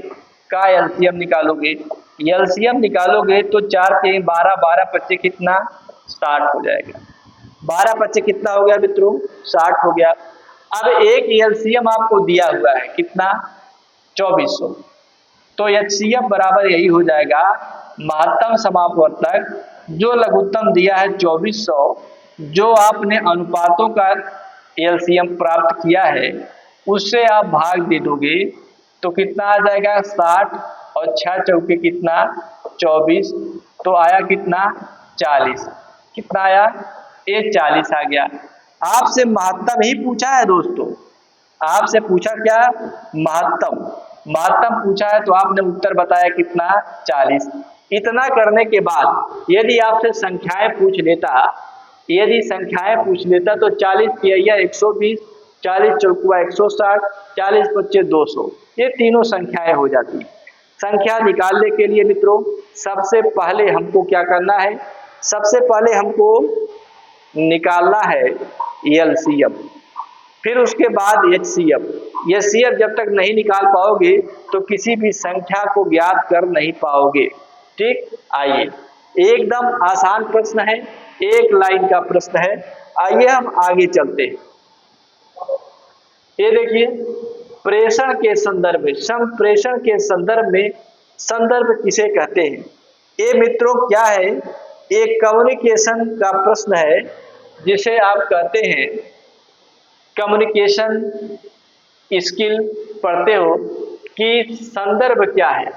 S1: का एलसीएम निकालोगे। एलसीएम निकालोगे तो 4 के 12, 12 पच्चे कितना? 60 हो जाएगा। 12 पच्चे कितना हो गया मित्रों? 60 हो गया। अब एक एलसीएम आपको दिया हुआ है कितना? 2400। तो एचसीएफ बराबर यही हो जाएगा, महत्तम समापवर्तक जो लघुत्तम दिया है 2400, जो आपने अनुपातों का एलसीएम प्राप्त किया है उससे आप भाग दे दोगे तो कितना आ जाएगा? 60, और 6 चौके कितना? 24, तो आया कितना? 40। कितना आया? ये 40 आ गया। आपसे महत्तम ही पूछा है दोस्तों, आपसे पूछा क्या? महत्तम। महत्तम पूछा है तो आपने उत्तर बताया कितना? 40। इतना करने के बाद यदि आपसे संख्याएं पूछ लेता तो 40 तिहैया 120, 40 चौकुआ 160, 40 पच्चे 200, ये तीनों संख्याएं हो जाती। संख्या निकालने के लिए मित्रों सबसे पहले हमको क्या करना है? सबसे पहले हमको निकालना है एलसीएम, फिर उसके बाद एचसीएफ। एचसीएफ जब तक नहीं निकाल पाओगे तो किसी भी संख्या को ज्ञात कर नहीं पाओगे। ठीक, आइए एकदम आसान प्रश्न है, एक लाइन का प्रश्न है। आइए हम आगे चलते हैं। ये देखिए, प्रेषण के संदर्भ में, संप्रेषण के संदर्भ में, संदर्भ किसे कहते हैं? ये मित्रों क्या है? एक कम्युनिकेशन का प्रश्न है जिसे आप कहते हैं कम्युनिकेशन स्किल पढ़ते हो कि संदर्भ क्या है।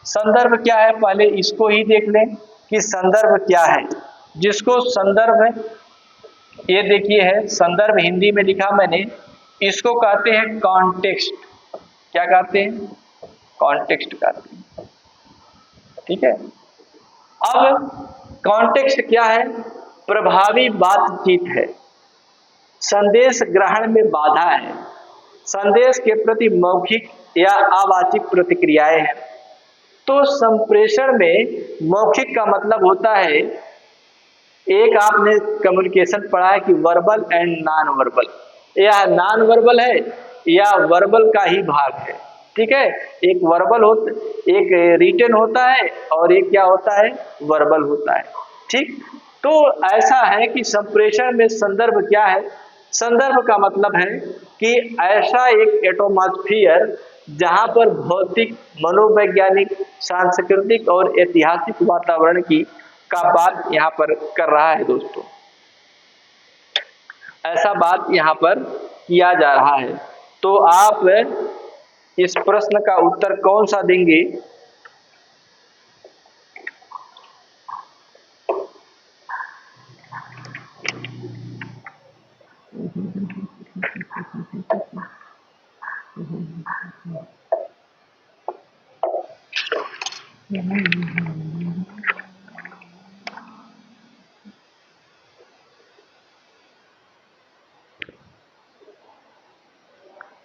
S1: संदर्भ क्या है, पहले इसको ही देख लें कि संदर्भ क्या है। जिसको संदर्भ, ये देखिए है संदर्भ, हिंदी में लिखा मैंने, इसको कहते हैं कॉन्टेक्स्ट। क्या कहते हैं? कॉन्टेक्स्ट कहते हैं। ठीक है। अब कॉन्टेक्स्ट क्या है? प्रभावी बातचीत है, संदेश ग्रहण में बाधा है, संदेश के प्रति मौखिक या अवाचिक प्रतिक्रियाएं हैं। तो संप्रेषण में मौखिक का मतलब होता है, एक आपने कम्युनिकेशन पढ़ा है कि वर्बल एंड नॉन वर्बल, या नॉन वर्बल है या वर्बल का ही भाग है। ठीक है, एक वर्बल होता, एक रिटन होता है और एक क्या होता है, वर्बल होता है। ठीक, तो ऐसा है कि संप्रेषण में संदर्भ क्या है? संदर्भ का मतलब है कि ऐसा एक एटमॉस्फेयर जहां पर भौतिक, मनोवैज्ञानिक, सांस्कृतिक और ऐतिहासिक वातावरण की का बात यहाँ पर कर रहा है दोस्तों, ऐसा बात यहाँ पर किया जा रहा है। तो आप इस प्रश्न का उत्तर कौन सा देंगे?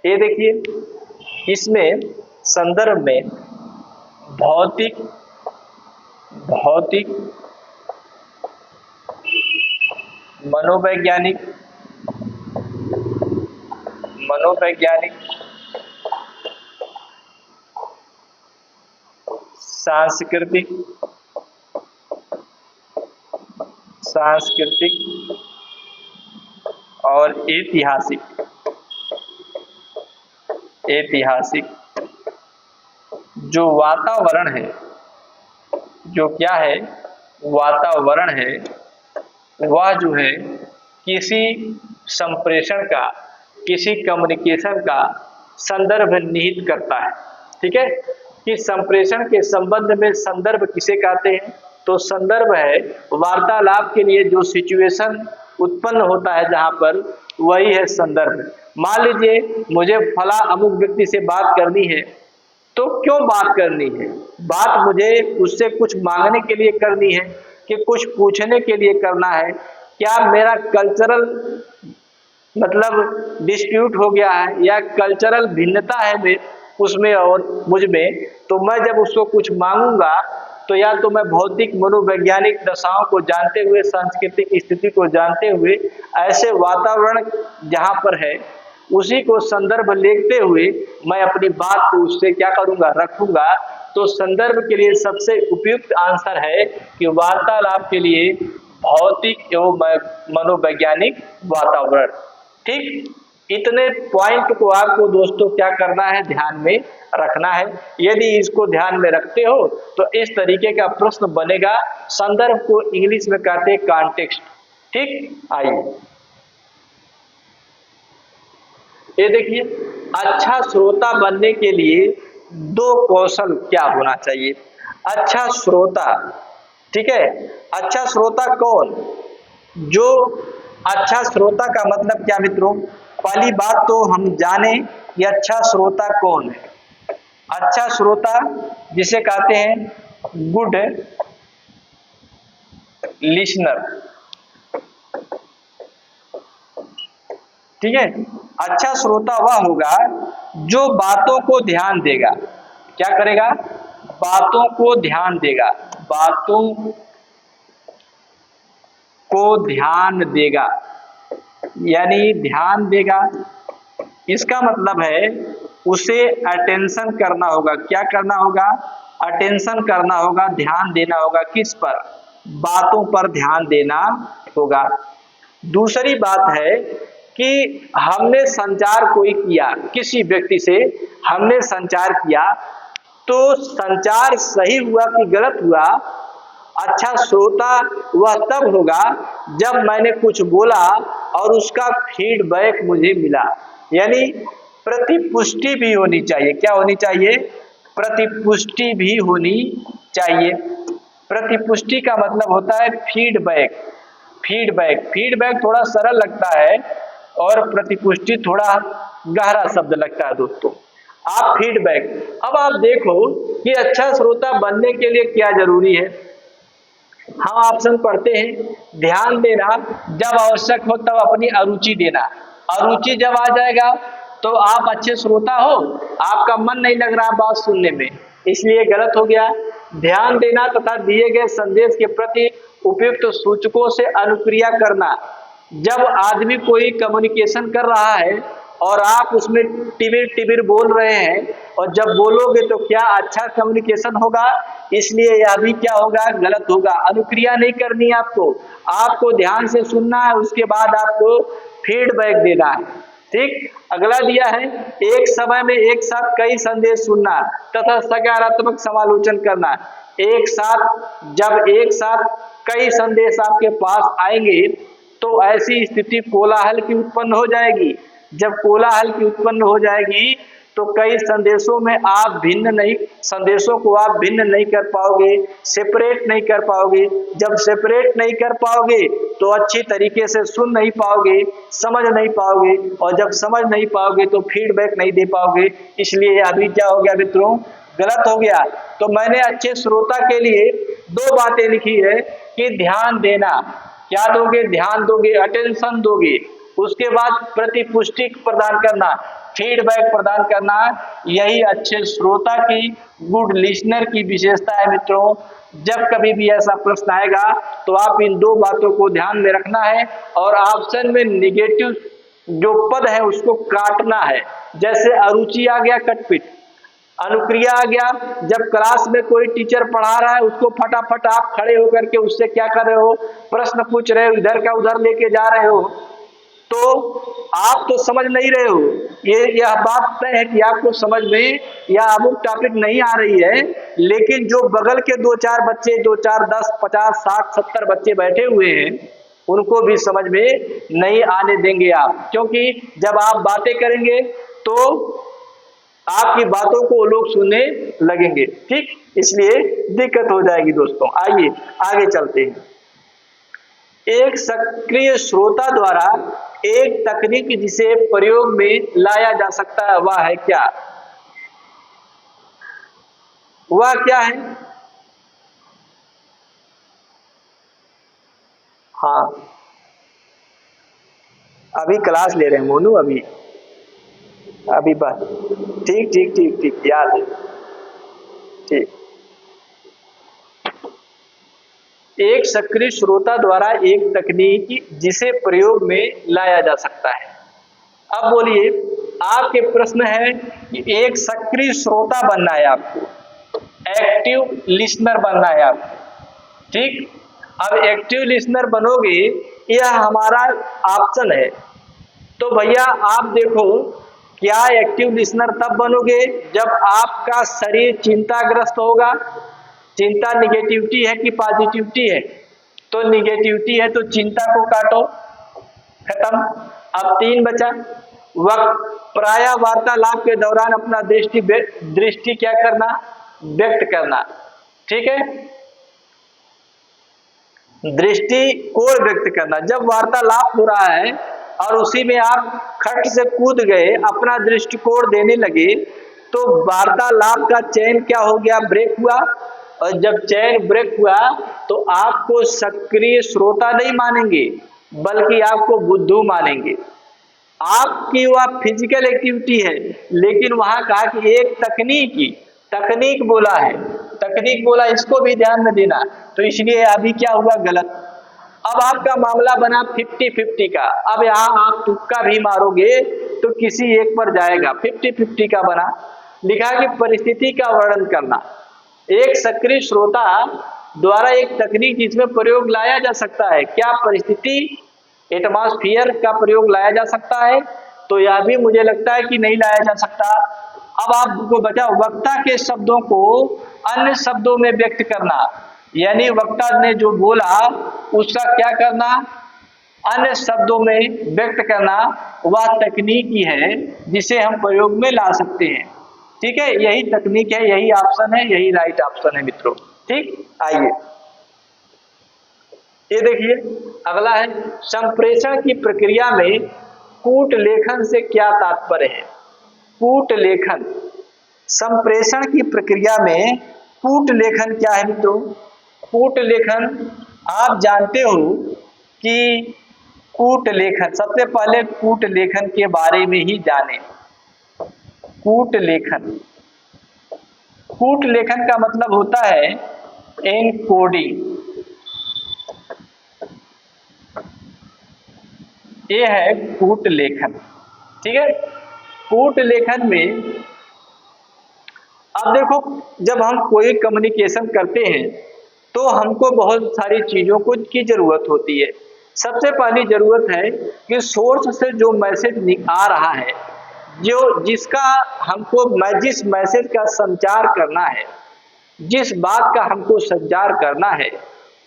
S1: ये देखिए, इसमें संदर्भ में भौतिक, मनोवैज्ञानिक, सांस्कृतिक और ऐतिहासिक जो वातावरण है, जो क्या है, वातावरण है, वह जो है किसी संप्रेषण का, किसी कम्युनिकेशन का संदर्भ निहित करता है। ठीक है, कि संप्रेषण के संबंध में संदर्भ किसे कहते हैं? तो संदर्भ है वार्तालाप के लिए जो सिचुएशन उत्पन्न होता है जहां पर, वही है संदर्भ। मान लीजिए मुझे फला अमुक व्यक्ति से बात करनी है, तो क्यों बात करनी है? बात मुझे उससे कुछ मांगने के लिए करनी है कि कुछ पूछने के लिए करना है? क्या मेरा कल्चरल मतलब डिस्प्यूट हो गया है या कल्चरल भिन्नता है उसमें और मुझ में? तो मैं जब उसको कुछ मांगूंगा तो या तो मैं भौतिक, मनोवैज्ञानिक दशाओं को जानते हुए, सांस्कृतिक स्थिति को जानते हुए, ऐसे वातावरण जहां पर है उसी को संदर्भ लेते हुए मैं अपनी बात को उससे क्या करूंगा, रखूंगा। तो संदर्भ के लिए सबसे उपयुक्त आंसर है कि वार्तालाप के लिए भौतिक एवं मनोवैज्ञानिक वातावरण। ठीक, इतने पॉइंट को आपको दोस्तों क्या करना है, ध्यान में रखना है। यदि इसको ध्यान में रखते हो तो इस तरीके का प्रश्न बनेगा। संदर्भ को इंग्लिश में कहते हैं कॉन्टेक्स्ट। ठीक, आइए ये देखिए, अच्छा श्रोता बनने के लिए 2 कौशल क्या होना चाहिए? अच्छा श्रोता, ठीक है, अच्छा श्रोता कौन? जो अच्छा श्रोता का मतलब क्या मित्रों? पहली बात तो हम जाने कि अच्छा श्रोता कौन है। अच्छा श्रोता जिसे कहते हैं गुड लिसनर। ठीक है, अच्छा श्रोता वह होगा जो बातों को ध्यान देगा। क्या करेगा? बातों को ध्यान देगा, बातों को ध्यान देगा, यानी ध्यान देगा। इसका मतलब है उसे अटेंशन करना होगा। क्या करना होगा? अटेंशन करना होगा, ध्यान देना होगा। किस पर? बातों पर ध्यान देना होगा। दूसरी बात है कि हमने संचार कोई किया, किसी व्यक्ति से हमने संचार किया, तो संचार सही हुआ कि गलत हुआ, अच्छा श्रोता वह तब होगा जब मैंने कुछ बोला और उसका फीडबैक मुझे मिला, यानी प्रतिपुष्टि भी होनी चाहिए। क्या होनी चाहिए? प्रतिपुष्टि भी होनी चाहिए। प्रतिपुष्टि का मतलब होता है फीडबैक। फीडबैक फीडबैक थोड़ा सरल लगता है और प्रतिपुष्टि थोड़ा गहरा शब्द लगता है दोस्तों। आप फीडबैक, अब आप देखो कि अच्छा श्रोता बनने के लिए क्या जरूरी है। हम ऑप्शन पढ़ते हैं, ध्यान देना, जब आवश्यक हो तब अपनी अरुचि देना। अरुचि जब आ जाएगा तो आप अच्छे श्रोता हो, आपका मन नहीं लग रहा बात सुनने में, इसलिए गलत हो गया। ध्यान देना तथा दिए गए संदेश के प्रति उपयुक्त सूचकों से अनुक्रिया करना। जब आदमी कोई कम्युनिकेशन कर रहा है और आप उसमें टिबिर टिबिर बोल रहे हैं, और जब बोलोगे तो क्या अच्छा कम्युनिकेशन होगा? इसलिए यह भी क्या होगा? गलत होगा। अनुक्रिया नहीं करनी आपको, आपको ध्यान से सुनना है, उसके बाद आपको फीडबैक देना है। ठीक, अगला दिया है, एक समय में एक साथ कई संदेश सुनना तथा सकारात्मक समालोचन करना। एक साथ, जब एक साथ कई संदेश आपके पास आएंगे तो ऐसी स्थिति कोलाहल की उत्पन्न हो जाएगी। जब कोलाहल की उत्पन्न हो जाएगी तो कई संदेशों में आप संदेशों को आप भिन्न नहीं कर पाओगे, सेपरेट नहीं कर पाओगे। जब सेपरेट नहीं कर पाओगे तो अच्छी तरीके से सुन नहीं पाओगे, समझ नहीं पाओगे, और जब समझ नहीं पाओगे तो फीडबैक नहीं दे पाओगे। इसलिए अभी क्या हो गया मित्रों? गलत हो गया। तो मैंने अच्छे श्रोता के लिए दो बातें लिखी है कि ध्यान देना, क्या दोगे? ध्यान दोगे, अटेंशन दोगे। उसके बाद प्रतिपुष्टि प्रदान करना, फीडबैक प्रदान करना, यही अच्छे श्रोता की, गुड लिसनर की विशेषता है मित्रों। जब कभी भी ऐसा प्रश्न आएगा तो आप इन दो बातों को ध्यान में रखना है और ऑप्शन में निगेटिव जो पद है उसको काटना है। जैसे अरुचि आ गया, कटपिट। अनुक्रिया आ गया, जब क्लास में कोई टीचर पढ़ा रहा है उसको फटाफट आप खड़े होकर के उससे क्या कर रहे हो? प्रश्न पूछ रहे हो, इधर का उधर लेके जा रहे हो, तो आप तो समझ नहीं रहे हो। यह बात तय है कि आपको समझ में या अमुक टॉपिक नहीं आ रही है, लेकिन जो बगल के दो चार बच्चे, 2 4 10 50 60 70 बच्चे बैठे हुए हैं उनको भी समझ में नहीं आने देंगे आप, क्योंकि जब आप बातें करेंगे तो आपकी बातों को लोग सुनने लगेंगे। ठीक, इसलिए दिक्कत हो जाएगी दोस्तों। आइए आगे चलते हैं। एक सक्रिय श्रोता द्वारा एक तकनीक जिसे प्रयोग में लाया जा सकता है वह है क्या? वह क्या है? हाँ, अभी क्लास ले रहे हैं मोनू, अभी बात। ठीक ठीक ठीक ठीक, याद है। ठीक, एक सक्रिय श्रोता द्वारा एक तकनीक जिसे प्रयोग में लाया जा सकता है। अब बोलिए, आपके प्रश्न है कि एक सक्रिय श्रोता बनना है आपको, एक्टिव लिसनर बनना है आपको। ठीक, अब एक्टिव लिसनर बनोगे, यह हमारा ऑप्शन है। तो भैया आप देखो, क्या एक्टिव लिसनर तब बनोगे जब आपका शरीर चिंताग्रस्त होगा। चिंता निगेटिविटी है कि पॉजिटिविटी है? तो निगेटिविटी है, तो चिंता को काटो, खत्म। अब 3 बचा। वक्त प्राय वार्तालाप के दौरान अपना दृष्टि क्या करना? व्यक्त करना। ठीक है, दृष्टिकोण व्यक्त करना। जब वार्तालाप हो रहा है और उसी में आप खट से कूद गए, अपना दृष्टिकोण देने लगे, तो वार्तालाप का चैन क्या हो गया? ब्रेक हुआ। और जब चैन ब्रेक हुआ तो आपको सक्रिय श्रोता नहीं मानेंगे, बल्कि आपको बुद्धू मानेंगे। आपकी वह फिजिकल एक्टिविटी है, लेकिन वहां कहा कि एक तकनीक बोला है, तकनीक बोला, इसको भी ध्यान में देना। तो इसलिए अभी क्या हुआ? गलत। अब आपका मामला बना 50-50 का। अब यहाँ आप तुक्का भी मारोगे तो किसी एक पर जाएगा। 50-50 का बना। लिखा कि परिस्थिति का वर्णन करना। एक सक्रिय श्रोता द्वारा एक तकनीक जिसमें प्रयोग लाया जा सकता है, क्या परिस्थिति, एटमॉस्फेयर का प्रयोग लाया जा सकता है? तो यह भी मुझे लगता है कि नहीं लाया जा सकता। अब आपको बचा वक्ता के शब्दों को अन्य शब्दों में व्यक्त करना, यानी वक्ता ने जो बोला उसका क्या करना? अन्य शब्दों में व्यक्त करना। वह तकनीक ही है जिसे हम प्रयोग में ला सकते हैं। ठीक है, यही तकनीक है, यही ऑप्शन है, यही राइट ऑप्शन है मित्रों। ठीक, आइए ये देखिए अगला है, संप्रेषण की प्रक्रिया में कूट लेखन से क्या तात्पर्य है। कूट लेखन, संप्रेषण की प्रक्रिया में कूट लेखन क्या है मित्रों। कूट लेखन आप जानते हो कि कूट लेखन, सबसे पहले कूट लेखन के बारे में ही जाने। कूट लेखन, कूट लेखन का मतलब होता है एनकोडिंग। ये है कूट लेखन। ठीक है, कूट लेखन में अब देखो, जब हम कोई कम्युनिकेशन करते हैं तो हमको बहुत सारी चीजों को की जरूरत होती है। सबसे पहली जरूरत है कि सोर्स से जो मैसेज आ रहा है, जो जिसका हमको जिस मैसेज का संचार करना है, जिस बात का हमको संचार करना है,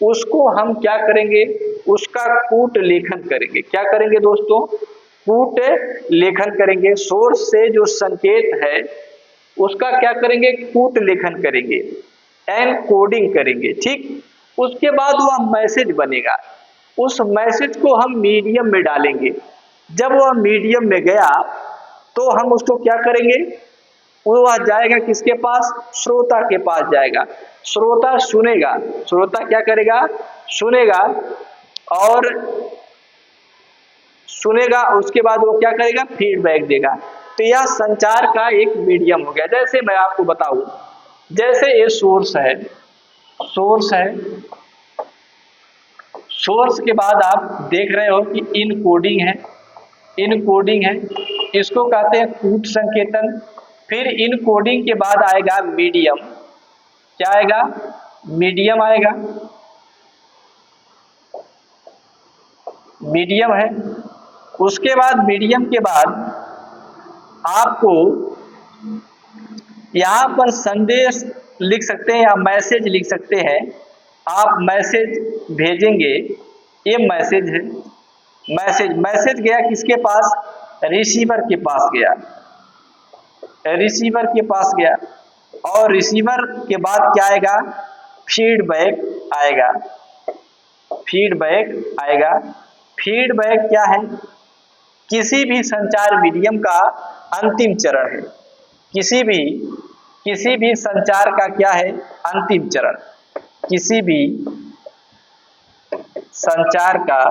S1: उसको हम क्या करेंगे, उसका कूट लेखन करेंगे। क्या करेंगे दोस्तों, कूट लेखन करेंगे। सोर्स से जो संकेत है उसका क्या करेंगे, कूट लेखन करेंगे, एनकोडिंग करेंगे। ठीक, उसके बाद वह मैसेज बनेगा, उस मैसेज को हम मीडियम में डालेंगे। जब वह मीडियम में गया तो हम उसको क्या करेंगे, वह जाएगा किसके पास, श्रोता के पास जाएगा। श्रोता सुनेगा, श्रोता क्या करेगा, सुनेगा, और सुनेगा उसके बाद वो क्या करेगा, फीडबैक देगा। तो यह संचार का एक मीडियम हो गया। जैसे मैं आपको बताऊं, जैसे ये सोर्स है, सोर्स है, सोर्स के बाद आप देख रहे हो कि इनकोडिंग है, इनकोडिंग है, इसको कहते हैं कूट संकेतन। फिर इनकोडिंग के बाद आएगा मीडियम। क्या आएगा, मीडियम आएगा, मीडियम है। उसके बाद मीडियम के बाद आपको यहाँ पर संदेश लिख सकते हैं या मैसेज लिख सकते हैं। आप मैसेज भेजेंगे, ये मैसेज है, मैसेज, मैसेज गया किसके पास, रिसीवर के पास गया, रिसीवर के पास गया। और रिसीवर के बाद क्या आएगा, फीडबैक आएगा, फीडबैक आएगा। फीडबैक क्या है, किसी भी संचार मीडियम का अंतिम चरण है। किसी भी संचार का क्या है, अंतिम चरण। किसी भी संचार का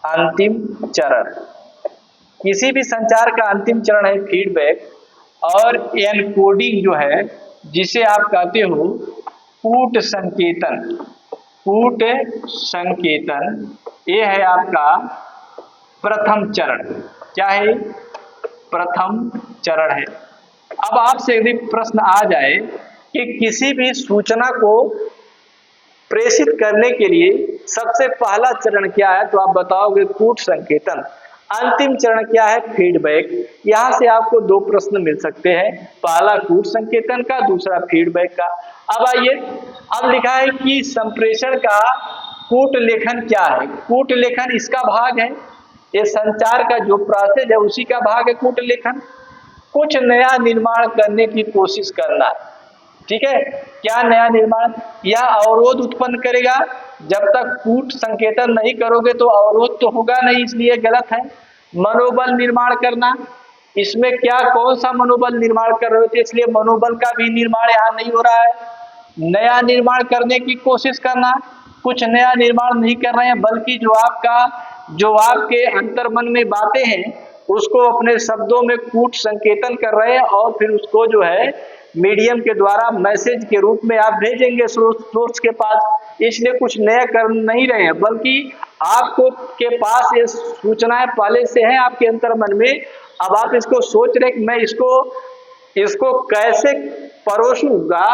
S1: अंतिम चरण, किसी भी संचार का अंतिम चरण है फीडबैक। और एनकोडिंग जो है, जिसे आप कहते हो कूट संकेतन, कूट संकेतन, ये है आपका प्रथम चरण। क्या है, प्रथम चरण है। अब आपसे यदि प्रश्न आ जाए कि किसी भी सूचना को प्रेषित करने के लिए सबसे पहला चरण क्या है, तो आप बताओगे कूट संकेतन। अंतिम चरण क्या है, फीडबैक। यहां से आपको दो प्रश्न मिल सकते हैं, पहला कूट संकेतन का, दूसरा फीडबैक का। अब आइए, अब लिखा है कि संप्रेषण का कूट लेखन क्या है। कूट लेखन इसका भाग है, ये संचार का जो प्रोसेस है उसी का भाग है कूट लेखन। कुछ नया निर्माण करने की कोशिश करना। ठीक है, क्या नया निर्माण, यह अवरोध उत्पन्न करेगा। जब तक कूट संकेतन नहीं करोगे तो अवरोध तो होगा नहीं, इसलिए गलत है। मनोबल निर्माण करना, इसमें क्या, कौन सा मनोबल निर्माण कर रहे थे, इसलिए मनोबल का भी निर्माण यहाँ नहीं हो रहा है। नया निर्माण करने की कोशिश करना, कुछ नया निर्माण नहीं कर रहे हैं, बल्कि जो आपके अंतर्मन में बातें हैं उसको अपने शब्दों में कूट संकेतन कर रहे हैं, और फिर उसको जो है मीडियम के द्वारा मैसेज के रूप में आप भेजेंगे सोर्स के पास। इसलिए कुछ नया कर नहीं रहे हैं, बल्कि आपको के पास ये सूचनाएं पहले से हैं आपके अंतर्मन में। अब आप इसको सोच रहे कि मैं इसको कैसे परोसूंगा,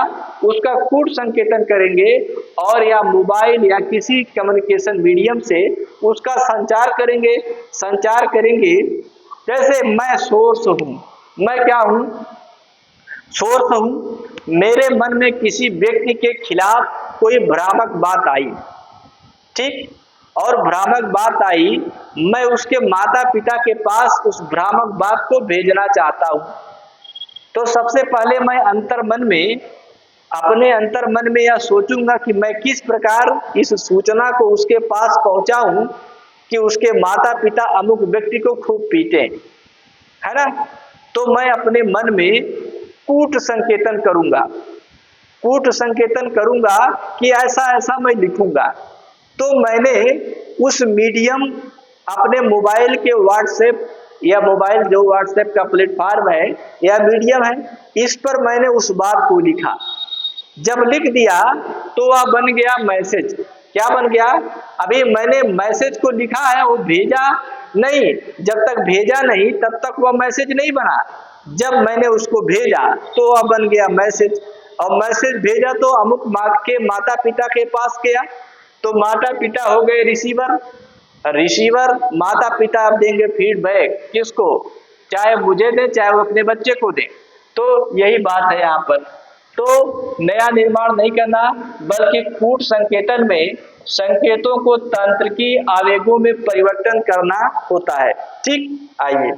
S1: उसका कूट संकेतन करेंगे, और या मोबाइल या किसी कम्युनिकेशन मीडियम से उसका संचार करेंगे। जैसे मैं सोर्स हूं, मैं क्या हूं, सोर्स हूं। मेरे मन में किसी व्यक्ति के खिलाफ कोई भ्रामक बात आई, ठीक, और भ्रामक बात आई, मैं उसके माता पिता के पास उस भ्रामक बात को भेजना चाहता हूं। तो सबसे पहले मैं अपने अंतर मन में यह सोचूंगा कि मैं किस प्रकार इस सूचना को उसके पास पहुंचाऊं कि उसके माता पिता अमुक व्यक्ति को खूब पीटे, है ना। तो मैं अपने मन में कूट संकेतन करूंगा कि ऐसा ऐसा मैं लिखूंगा। तो मैंने उस मीडियम अपने मोबाइल के व्हाट्सएप या मोबाइल जो व्हाट्सएप का प्लेटफॉर्म है या मीडियम है, इस पर मैंने उस बात को लिखा। जब लिख दिया तो वह बन गया मैसेज। क्या बन गया? अभी मैंने मैसेज को लिखा है, वो भेजा नहीं। जब तक भेजा नहीं तब तक वह मैसेज नहीं बना। जब मैंने उसको भेजा तो वह बन गया मैसेज, और मैसेज भेजा तो अमुक के माता पिता के पास गया, तो माता पिता हो गए रिसीवर माता पिता अब देंगे फीडबैक किसको? चाहे मुझे दे चाहे वो अपने बच्चे को दे। तो यही बात है यहाँ पर। तो नया निर्माण नहीं करना, बल्कि कूट संकेतन में संकेतों को तंत्रिकी आवेगों में परिवर्तन करना होता है। ठीक, आइए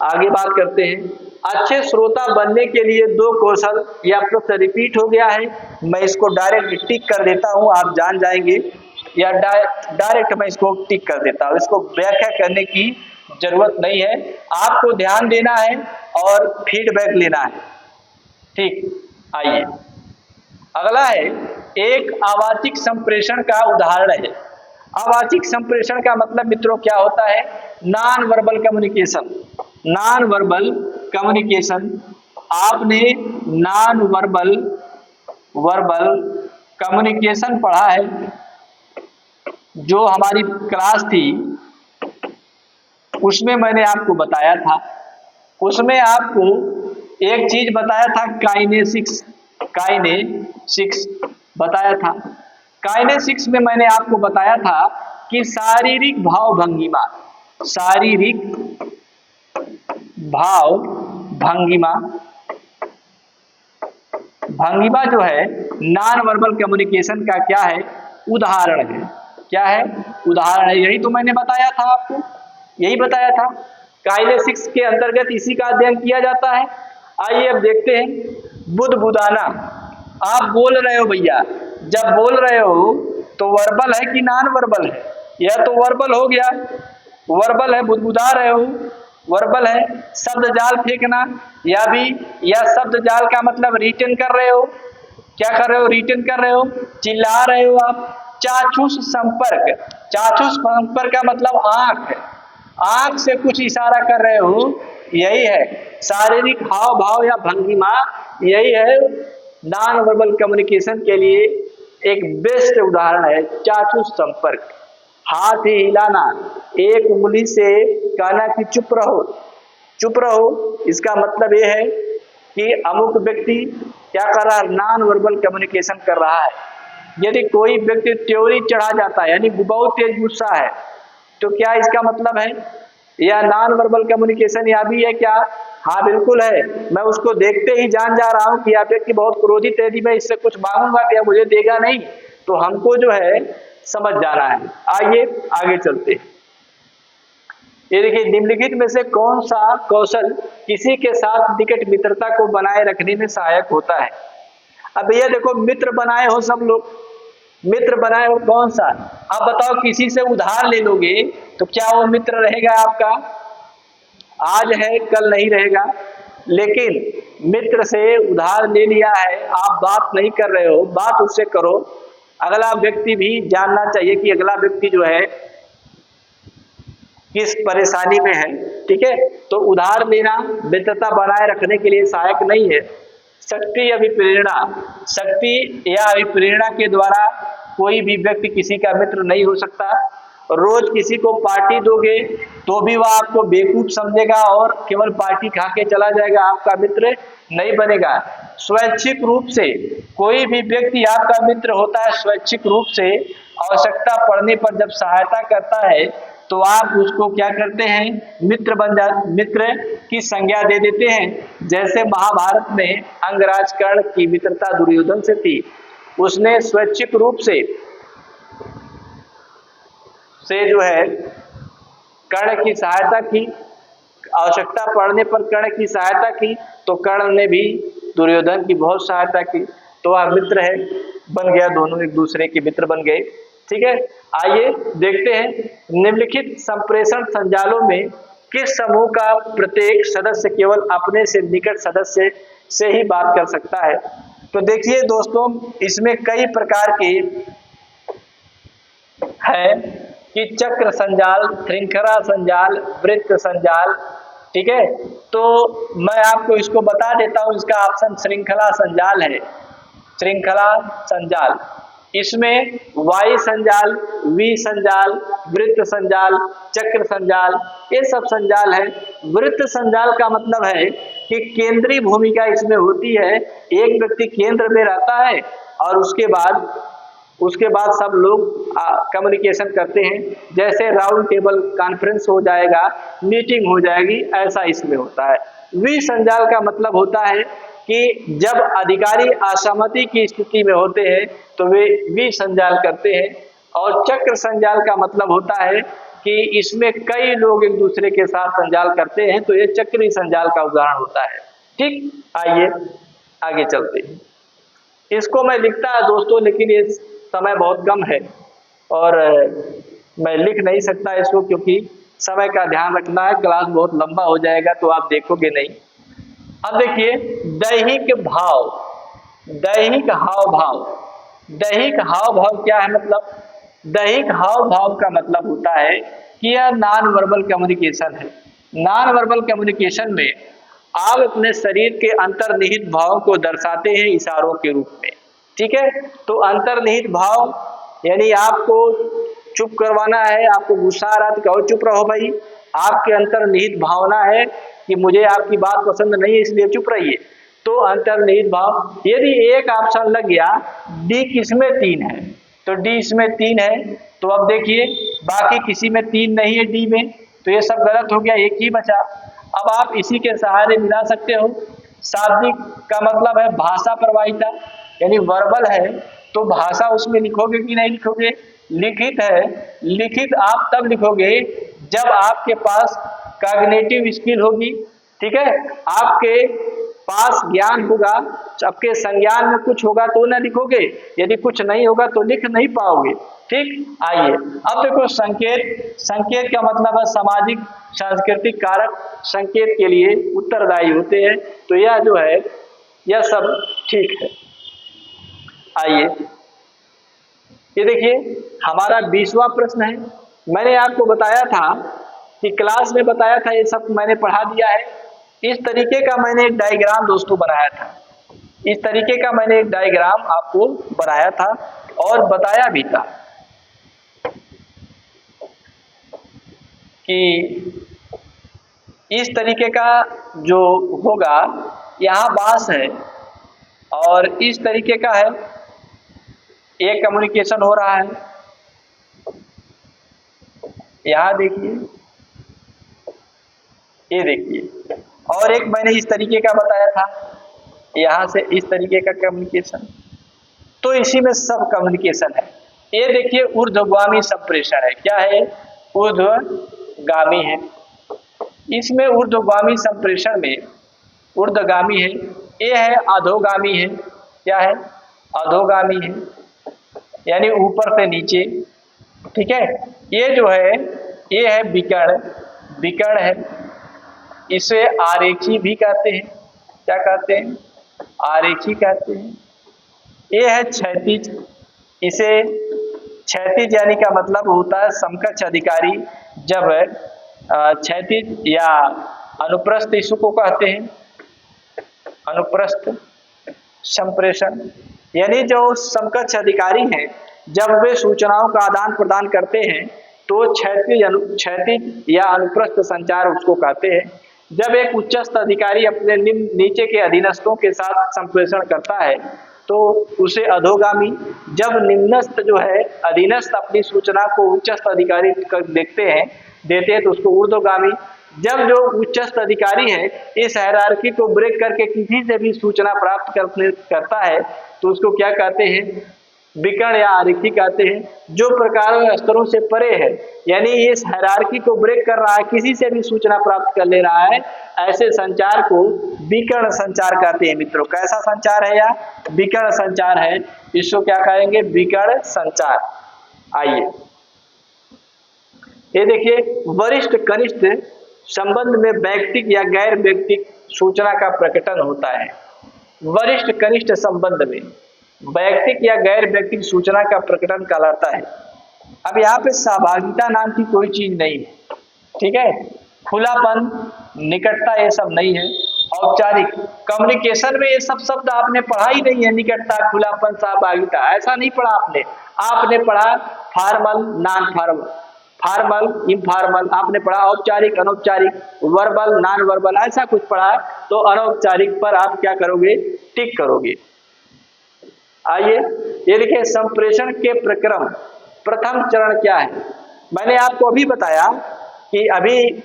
S1: आगे बात करते हैं। अच्छे श्रोता बनने के लिए 2 कौशल, या प्रश्न रिपीट हो गया है, मैं इसको डायरेक्ट टिक कर देता हूं, आप जान जाएंगे, या डायरेक्ट मैं इसको टिक कर देता हूं, इसको व्याख्या करने की जरूरत नहीं है। आपको ध्यान देना है और फीडबैक लेना है। ठीक, आइए अगला है, एक अवाचिक संप्रेषण का उदाहरण है। अवाचिक संप्रेषण का मतलब मित्रों क्या होता है? Non verbal communication. आपने नॉन वर्बल कम्युनिकेशन पढ़ा है, जो हमारी क्लास थी उसमें मैंने आपको बताया था। उसमें आपको एक चीज बताया था, काइनेसिक्स बताया था। काइनेसिक्स में मैंने आपको बताया था कि शारीरिक भाव भंगिमा जो है नॉन वर्बल कम्युनिकेशन का क्या है? उदाहरण है। क्या है? उदाहरण है। यही तो मैंने बताया था आपको, यही बताया था। काइनेसिक्स के अंतर्गत इसी का अध्ययन किया जाता है। आइए अब देखते हैं। बुदबुदाना, आप बोल रहे हो भैया, जब बोल रहे हो तो वर्बल है कि नॉन वर्बल है? यह तो वर्बल हो गया, वर्बल है। बुदबुदा रहे हो, वर्बल है। शब्द जाल फेंकना, या शब्द जाल का मतलब रिटर्न कर रहे हो। क्या कर रहे हो? रिटर्न कर रहे हो, चिल्ला रहे हो आप। चाक्षुष संपर्क का मतलब आंख है, आंख से कुछ इशारा कर रहे हो, यही है शारीरिक हाव भाव या भंगिमा। यही है नॉन वर्बल कम्युनिकेशन के लिए एक बेस्ट उदाहरण है चाक्षुष संपर्क। हाथ ही हिलाना, एक उंगली से कहना कि चुप रहो, इसका मतलब यह है कि अमुक व्यक्ति क्या कर रहा है? नॉन वर्बल कम्युनिकेशन कर रहा है। यदि कोई व्यक्ति त्योरी चढ़ा जाता है, यानी बहुत तेज गुस्सा है, तो क्या इसका मतलब है? या नॉन वर्बल कम्युनिकेशन यह भी है क्या? हाँ बिल्कुल है। मैं उसको देखते ही जान जा रहा हूं कि यह व्यक्ति बहुत क्रोधित है, यदि मैं इससे कुछ मांगूंगा तो यह मुझे देगा नहीं। तो हमको जो है समझ जाना है। आइए आगे चलते हैं। ये देखिए, निम्नलिखित में से कौन सा कौशल किसी के साथ निकट मित्रता को बनाए रखने में सहायक होता है? अब भैया देखो, मित्र बनाए हो सब लोग, मित्र बनाए हो कौन सा? आप बताओ, किसी से उधार ले लोगे तो क्या वो मित्र रहेगा आपका? आज है कल नहीं रहेगा। लेकिन मित्र से उधार ले लिया है, आप बात नहीं कर रहे हो, बात उससे करो। अगला व्यक्ति भी जानना चाहिए कि अगला व्यक्ति जो है किस परेशानी में है। ठीक है, तो उधार लेना मित्रता बनाए रखने के लिए सहायक नहीं है। शक्ति या अभिप्रेरणा के द्वारा कोई भी व्यक्ति किसी का मित्र नहीं हो सकता। रोज किसी को पार्टी दोगे तो भी वह आपको बेवकूफ समझेगा और केवल पार्टी खा के चला जाएगा, आपका मित्र नहीं बनेगा। स्वैच्छिक रूप से कोई भी व्यक्ति आपका मित्र होता है, स्वैच्छिक रूप से आवश्यकता पड़ने पर जब सहायता करता है तो आप उसको क्या करते हैं? मित्र की संज्ञा दे देते हैं। जैसे महाभारत में अंगराज कर्ण की मित्रता दुर्योधन से थी, उसने स्वैच्छिक रूप से से जो है कर्ण की सहायता की, आवश्यकता पड़ने पर कर्ण की सहायता की, तो कर्ण ने भी दुर्योधन की बहुत सहायता की, तो वह मित्र है, बन गया, दोनों एक दूसरे के मित्र बन गए। ठीक है, आइए देखते हैं निम्नलिखित संप्रेषण संजालों में किस समूह का प्रत्येक सदस्य केवल अपने से निकट सदस्य से ही बात कर सकता है। तो देखिए दोस्तों, इसमें कई प्रकार के है कि चक्र संजाल, श्रृंखला संजाल, वृत्त संजाल। ठीक है, तो मैं आपको इसको बता देता हूं, इसका ऑप्शन श्रृंखला संजाल है, श्रृंखला संजाल। इसमें वाई संजाल, वी संजाल, वृत्त संजाल, चक्र संजाल, ये सब संजाल है। वृत्त संजाल का मतलब है कि केंद्रीय भूमिका इसमें होती है, एक व्यक्ति केंद्र में रहता है और उसके बाद सब लोग कम्युनिकेशन करते हैं, जैसे राउंड टेबल कॉन्फ्रेंस हो जाएगा, मीटिंग हो जाएगी, ऐसा इसमें होता है। वी संजाल का मतलब होता है कि जब अधिकारी असहमति की स्थिति में होते हैं तो वे वी संजाल करते हैं। और चक्र संजाल का मतलब होता है कि इसमें कई लोग एक दूसरे के साथ संजाल करते हैं, तो ये चक्रीय संजाल का उदाहरण होता है। ठीक, आइए आगे चलते हैं। इसको मैं लिखता है दोस्तों, लेकिन ये समय बहुत कम है और मैं लिख नहीं सकता इसको, क्योंकि समय का ध्यान रखना है, क्लास बहुत लंबा हो जाएगा तो आप देखोगे नहीं। अब देखिए दैहिक भाव, दैहिक हाव भाव। दैहिक हाव भाव क्या है? मतलब दैहिक हाव भाव का मतलब होता है कि यह नॉन वर्बल कम्युनिकेशन है। नॉन वर्बल कम्युनिकेशन में आप अपने शरीर के अंतर्निहित भाव को दर्शाते हैं इशारों के रूप में। ठीक है, तो अंतर्निहित भाव यानी आपको चुप करवाना है, आपको गुस्सा आ रहा है तो कहो चुप रहो भाई, आपके अंतर्निहित भावना है कि मुझे आपकी बात पसंद नहीं है इसलिए चुप रहिए, तो अंतर्निहित भाव। यदि एक ऑप्शन लग गया डी किसमें 3 है, तो डी इसमें 3 है, तो अब देखिए बाकी किसी में 3 नहीं है डी में, तो ये सब गलत हो गया, एक ही बचा। अब आप इसी के सहारे मिला सकते हो। शाब्दिक का मतलब है भाषा प्रवाहिता, यानी वर्बल है तो भाषा उसमें लिखोगे कि नहीं लिखोगे? लिखित है, लिखित आप तब लिखोगे जब आपके पास कॉग्निटिव स्किल होगी। ठीक है, आपके पास ज्ञान होगा, आपके संज्ञान में कुछ होगा तो ना लिखोगे, यदि कुछ नहीं होगा तो लिख नहीं पाओगे। ठीक, आइए अब देखो संकेत। संकेत का मतलब है सामाजिक सांस्कृतिक कारक संकेत के लिए उत्तरदायी होते हैं, तो यह जो है यह सब ठीक है। आइए ये देखिए हमारा 20वां प्रश्न है। मैंने आपको बताया था कि क्लास में बताया था, ये सब मैंने पढ़ा दिया है। इस तरीके का मैंने एक डायग्राम दोस्तों बनाया था, इस तरीके का मैंने एक डायग्राम आपको बनाया था और बताया भी था कि इस तरीके का जो होगा, यहाँ बांस है और इस तरीके का है, एक कम्युनिकेशन हो रहा है। यहाँ देखिए, ये देखिए, और एक मैंने इस तरीके का बताया था, यहाँ से इस तरीके का कम्युनिकेशन, तो इसी में सब कम्युनिकेशन है। ये देखिए ऊर्ध्वगामी संप्रेषण है, क्या है? ऊर्ध्वगामी है। इसमें ऊर्ध्वगामी संप्रेषण में ऊर्ध्वगामी है, ये है अधोगामी है, क्या है? अधोगामी है, यानी ऊपर से नीचे। ठीक है, ये जो है ये है विकर्ण, विकर्ण है, इसे आरेखी भी कहते हैं। क्या कहते हैं? आरेखी कहते हैं। ये है क्षैतिज, इसे क्षैतिज यानी का मतलब होता है समकक्ष अधिकारी। जब क्षैतिज या अनुप्रस्थ इसको कहते हैं, अनुप्रस्थ संप्रेषण, यानी जो समकक्ष अधिकारी हैं जब वे सूचनाओं का आदान प्रदान करते हैं तो क्षैतिज या अनुप्रस्थ संचार उसको कहते हैं। जब एक उच्चस्थ अधिकारी अपने नीचे के अधीनस्थों के साथ संप्रेषण करता है तो उसे अधोगामी। जब निम्नस्थ जो है अधीनस्थ अपनी सूचना को उच्चस्थ अधिकारी देते हैं तो उसको ऊर्ध्वगामी। जब जो उच्चस्थ अधिकारी है इस हायरार्की को ब्रेक करके किसी से भी सूचना प्राप्त करता है तो उसको क्या कहते हैं? विकर्ण या आरेखी कहते हैं, जो प्रकारों या स्तरों से परे है, यानी इस हायरार्की को ब्रेक कर रहा है, किसी से भी सूचना प्राप्त कर ले रहा है, ऐसे संचार को विकर्ण संचार कहते हैं मित्रों। कैसा संचार है यह? विकर्ण संचार है। इसको क्या कहेंगे? विकर्ण संचार। आइए ये देखिए, वरिष्ठ कनिष्ठ संबंध में व्यक्तिक या गैर व्यक्तिक सूचना का प्रकटन होता है। वरिष्ठ कनिष्ठ संबंध में व्यक्तिक या गैर व्यक्तिक सूचना का प्रकटन कहलाता है। अब यहाँ पे सहभागिता नाम की कोई चीज नहीं है, ठीक है। खुलापन, निकटता, ये सब नहीं है। औपचारिक कम्युनिकेशन में ये सब शब्द आपने पढ़ा ही नहीं है। निकटता, खुलापन, सहभागिता, ऐसा नहीं पढ़ा आपने। आपने पढ़ा formal, non formal, formal, informal, आपने पढ़ा औपचारिक, अनौपचारिक, वर्बल, नॉन वर्बल, ऐसा कुछ पढ़ा। तो अनौपचारिक पर आप क्या करोगे? टिक करोगे। आइए ये देखिए, संप्रेषण के प्रक्रम प्रथम चरण क्या है? मैंने आपको अभी बताया कि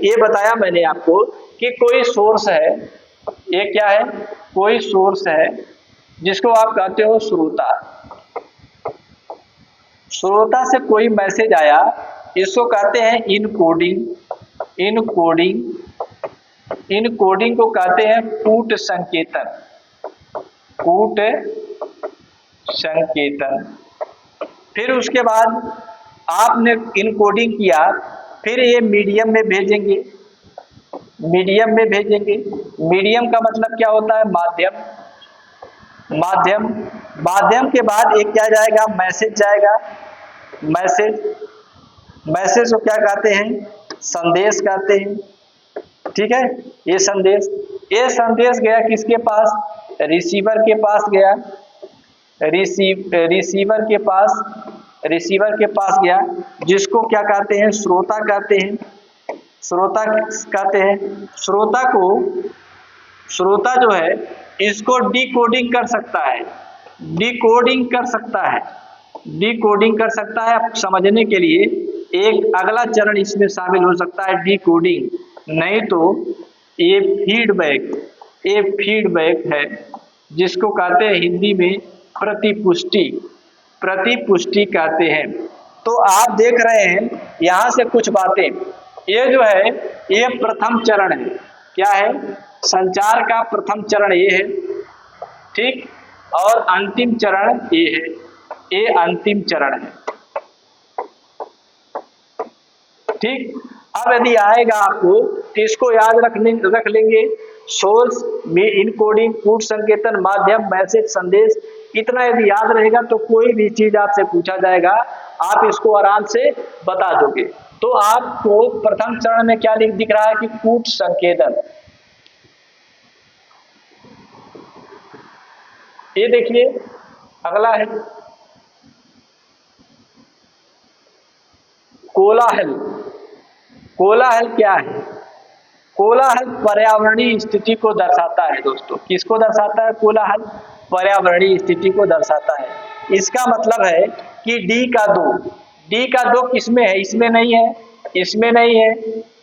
S1: ये बताया मैंने आपको कि कोई सोर्स है, ये क्या है? कोई सोर्स है जिसको आप कहते हो श्रोता। श्रोता से कोई मैसेज आया, इसको कहते हैं इनकोडिंग। इनकोडिंग को कहते हैं कूट संकेतन। कूट संकेतन। फिर उसके बाद आपने इनकोडिंग किया, फिर ये मीडियम में भेजेंगे। मीडियम में भेजेंगे, मीडियम का मतलब क्या होता है? माध्यम। माध्यम, माध्यम के बाद एक क्या जाएगा? मैसेज जाएगा। मैसेज, मैसेज को क्या कहते हैं? संदेश कहते हैं, ठीक है। ये संदेश गया किसके पास? रिसीवर के पास गया। रिसीवर के पास गया, जिसको क्या कहते हैं? श्रोता कहते हैं। श्रोता कहते हैं। श्रोता जो है इसको डिकोडिंग कर सकता है। डिकोडिंग कर सकता है। आप समझने के लिए एक अगला चरण इसमें शामिल हो सकता है, डिकोडिंग। नहीं तो ये फीडबैक है, जिसको कहते हैं हिंदी में प्रतिपुष्टि कहते हैं। तो आप देख रहे हैं यहाँ से कुछ बातें, ये जो है ये प्रथम चरण है। क्या है? संचार का प्रथम चरण ये है, ठीक। और अंतिम चरण ये है, ये अंतिम चरण है, ठीक। अब यदि आएगा आपको तो इसको याद रख लेंगे। सोर्स में इनकोडिंग, कूट संकेतन, माध्यम, मैसेज, संदेश, इतना यदि याद रहेगा तो कोई भी चीज आपसे पूछा जाएगा आप इसको आराम से बता दोगे। तो आपको प्रथम चरण में क्या दिख रहा है कि कूट संकेतन। ये देखिए अगला है कोलाहल। कोलाहल क्या है? कोलाहल पर्यावरणीय स्थिति को दर्शाता है दोस्तों। किसको दर्शाता है? कोलाहल पर्यावरणीय स्थिति को दर्शाता है। इसका मतलब है कि डी का दो किसमें है? इसमें नहीं है, इसमें नहीं है,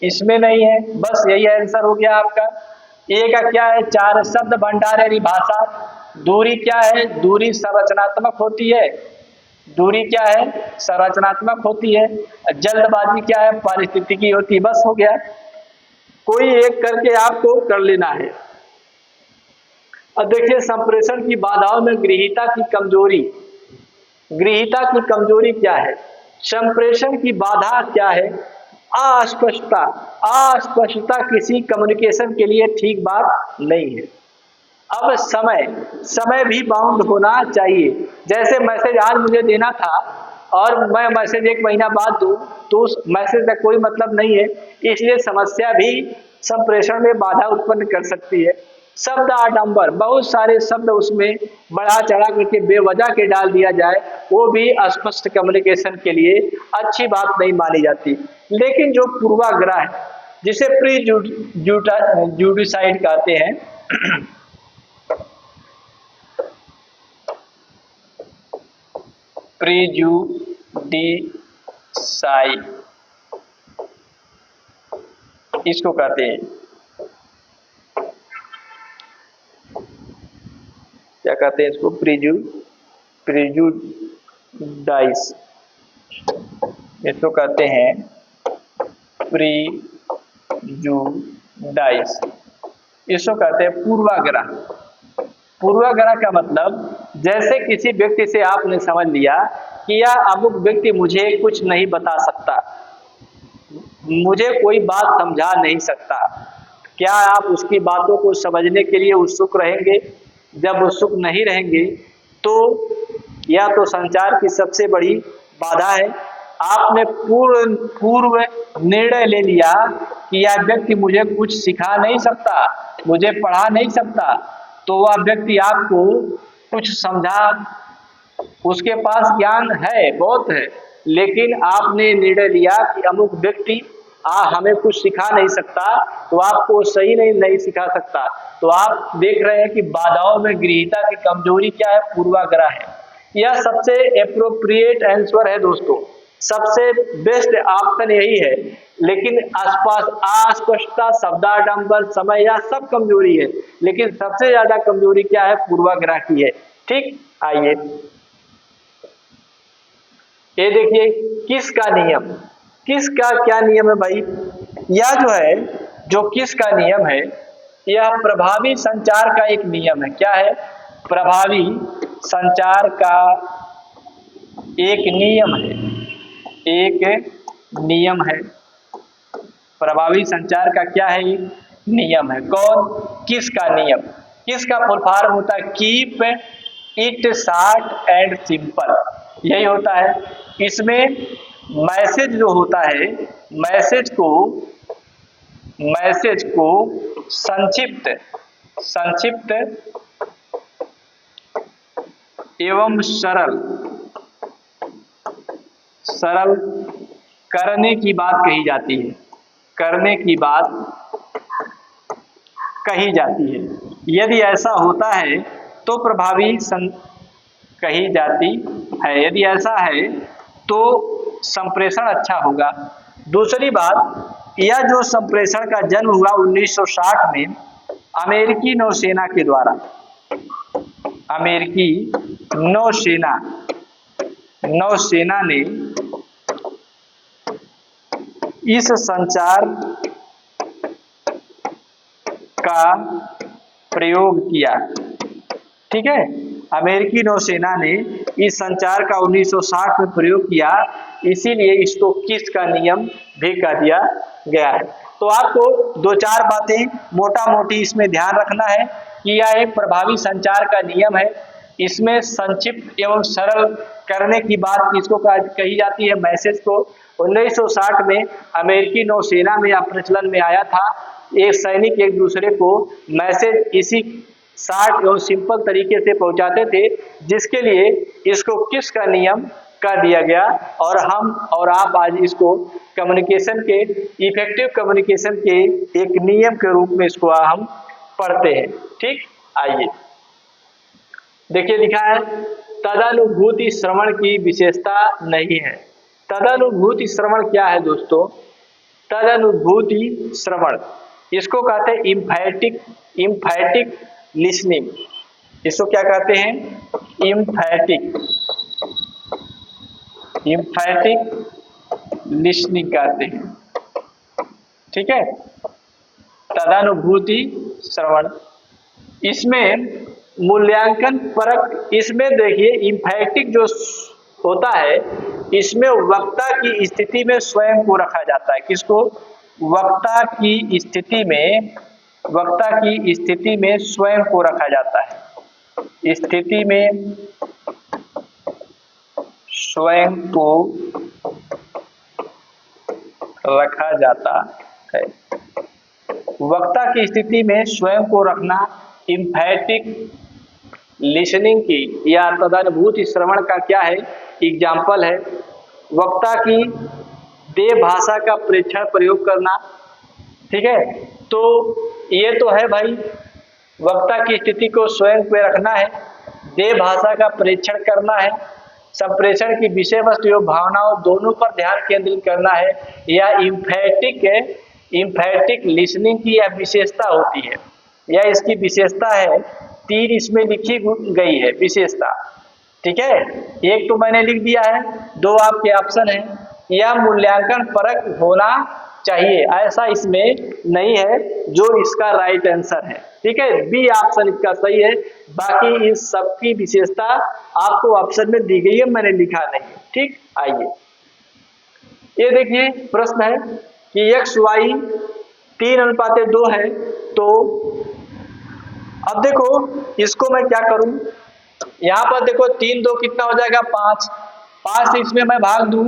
S1: इसमें नहीं है, बस यही आंसर हो गया आपका। ए का क्या है? चार शब्द भंडार यानी भाषा। दूरी क्या है? दूरी संरचनात्मक होती है। दूरी क्या है? संरचनात्मक होती है। जल्दबाजी क्या है? पारिस्थितिकी होती है। बस हो गया, कोई एक करके आपको कर लेना है। अब देखिए संप्रेषण की बाधाओं में गृहीता की कमजोरी। गृहीता की कमजोरी क्या है? संप्रेषण की बाधा क्या है? अस्पष्टता। अस्पष्टता किसी कम्युनिकेशन के लिए ठीक बात नहीं है। अब समय भी बाउंड होना चाहिए। जैसे मैसेज आज मुझे देना था और मैं मैसेज 1 महीना बाद दूं तो उस मैसेज का कोई मतलब नहीं है, इसलिए समस्या भी संप्रेषण में बाधा उत्पन्न कर सकती है। शब्द आडंबर, बहुत सारे शब्द उसमें बढ़ा चढ़ा करके बेवजह के डाल दिया जाए, वो भी अस्पष्ट कम्युनिकेशन के लिए अच्छी बात नहीं मानी जाती। लेकिन जो पूर्वाग्रह है, जिसे जुडिसाइड कहते हैं, प्रीजुडिसाइड इसको कहते हैं। क्या कहते हैं इसको? डाइस, इसको कहते हैं प्रीजुडाइस, इसको कहते हैं पूर्वाग्रह। पूर्वाग्रह का मतलब जैसे किसी व्यक्ति से आपने समझ लिया कि यह अमुक व्यक्ति मुझे कुछ नहीं बता सकता, मुझे कोई बात समझा नहीं सकता, क्या आप उसकी बातों को समझने के लिए उत्सुक रहेंगे? जब उत्सुक नहीं रहेंगे तो यह तो संचार की सबसे बड़ी बाधा है। आपने पूर्व निर्णय ले लिया कि यह व्यक्ति मुझे कुछ सिखा नहीं सकता, मुझे पढ़ा नहीं सकता, तो वह व्यक्ति आपको कुछ समझा, उसके पास ज्ञान है, बहुत है, लेकिन आपने निर्णय लिया कि अमुक व्यक्ति हमें कुछ सिखा नहीं सकता, तो आपको सही नहीं सिखा सकता। तो आप देख रहे हैं कि बाधाओं में गृहीता की कमजोरी क्या है? पूर्वाग्रह है। यह सबसे एप्रोप्रिएट आंसर है दोस्तों, सबसे बेस्ट ऑप्शन यही है। लेकिन आसपास अस्पष्टता, शब्दाडंबर, समय, यह सब कमजोरी है, लेकिन सबसे ज्यादा कमजोरी क्या है? पूर्वाग्रह की है। ठीक, आइए ये देखिए किस का नियम, किस का क्या नियम है भाई? यह जो है, जो किस का नियम है, यह प्रभावी संचार का एक नियम है। क्या है? प्रभावी संचार का एक नियम है, एक नियम है। प्रभावी संचार का क्या है? एक नियम है। कौन? किस का नियम। किस का फुल फॉर्म होता है keep it short and simple, यही होता है। इसमें मैसेज जो होता है, मैसेज को संक्षिप्त एवं सरल करने की बात कही जाती है, करने की बात कही जाती है। यदि ऐसा होता है तो प्रभावी कही जाती है। यदि ऐसा है तो संप्रेषण अच्छा होगा। दूसरी बात, यह जो संप्रेषण का जन्म हुआ 1960 में अमेरिकी नौसेना के द्वारा, अमेरिकी नौसेना ने इस संचार का प्रयोग किया। ठीक है, अमेरिकी नौसेना ने इस संचार का 1960 में प्रयोग किया, इसीलिए इसको किस का नियम भी कह दिया गया है। तो आपको दो चार बातें मोटा मोटी इसमें ध्यान रखना है कि यह एक प्रभावी संचार का नियम है। इसमें संक्षिप्त एवं सरल करने की बात किसको कही जाती है? मैसेज को। 1960 में अमेरिकी नौसेना में यह प्रचलन में आया था। एक सैनिक एक दूसरे को मैसेज इसी शॉर्ट एवं सिंपल तरीके से पहुंचाते थे, जिसके लिए इसको किस का नियम कर दिया गया। और हम और आप आज इसको कम्युनिकेशन के, इफेक्टिव कम्युनिकेशन के एक नियम के रूप में इसको हम पढ़ते हैं। ठीक, आइए देखिए लिखा है तदानुभूति श्रवण की विशेषता नहीं है। तदानुभूति श्रवण क्या है दोस्तों? तदानुभूति श्रवण, इसको कहते हैं इम्फैटिक लिसनिंग। इसको क्या कहते हैं? इम्फैटिक लिसनिंग कहते हैं। ठीक है, तदानुभूति श्रवण, इसमें मूल्यांकन परक, इसमें देखिए इम्फैटिक जो होता है, इसमें वक्ता की स्थिति में स्वयं को रखा जाता है। किसको? वक्ता की स्थिति में स्वयं को रखा जाता है। स्थिति में स्वयं को रखा जाता है। वक्ता की स्थिति में स्वयं को रखना इम्फैटिक लिसनिंग की या तदानुभूति श्रवण का क्या है? एग्जाम्पल है वक्ता की देह भाषा का प्रेक्षण प्रयोग करना। ठीक है, तो ये तो है भाई, वक्ता की स्थिति को स्वयं पे रखना है, देह भाषा का प्रेक्षण करना है, संप्रेषण की विषय वस्तु एवं भावनाओं दोनों पर ध्यान केंद्रित करना है। यह इम्फैटिक लिसनिंग की यह विशेषता होती है, यह इसकी विशेषता है। 3 इसमें लिखी गई है विशेषता। ठीक है, एक तो मैंने लिख दिया है, दो आपके ऑप्शन है। यह मूल्यांकन परक होना चाहिए, ऐसा इसमें नहीं है, जो इसका राइट आंसर है। ठीक है, बी ऑप्शन इसका सही है। बाकी इस सब की विशेषता आपको ऑप्शन में दी गई है, मैंने लिखा नहीं है। ठीक, आइए ये देखिए प्रश्न है कि एक्स वाई 3:2 है। तो अब देखो इसको मैं क्या करूं, यहाँ पर देखो 3 2 कितना हो जाएगा 5, 5 से इसमें मैं भाग दूं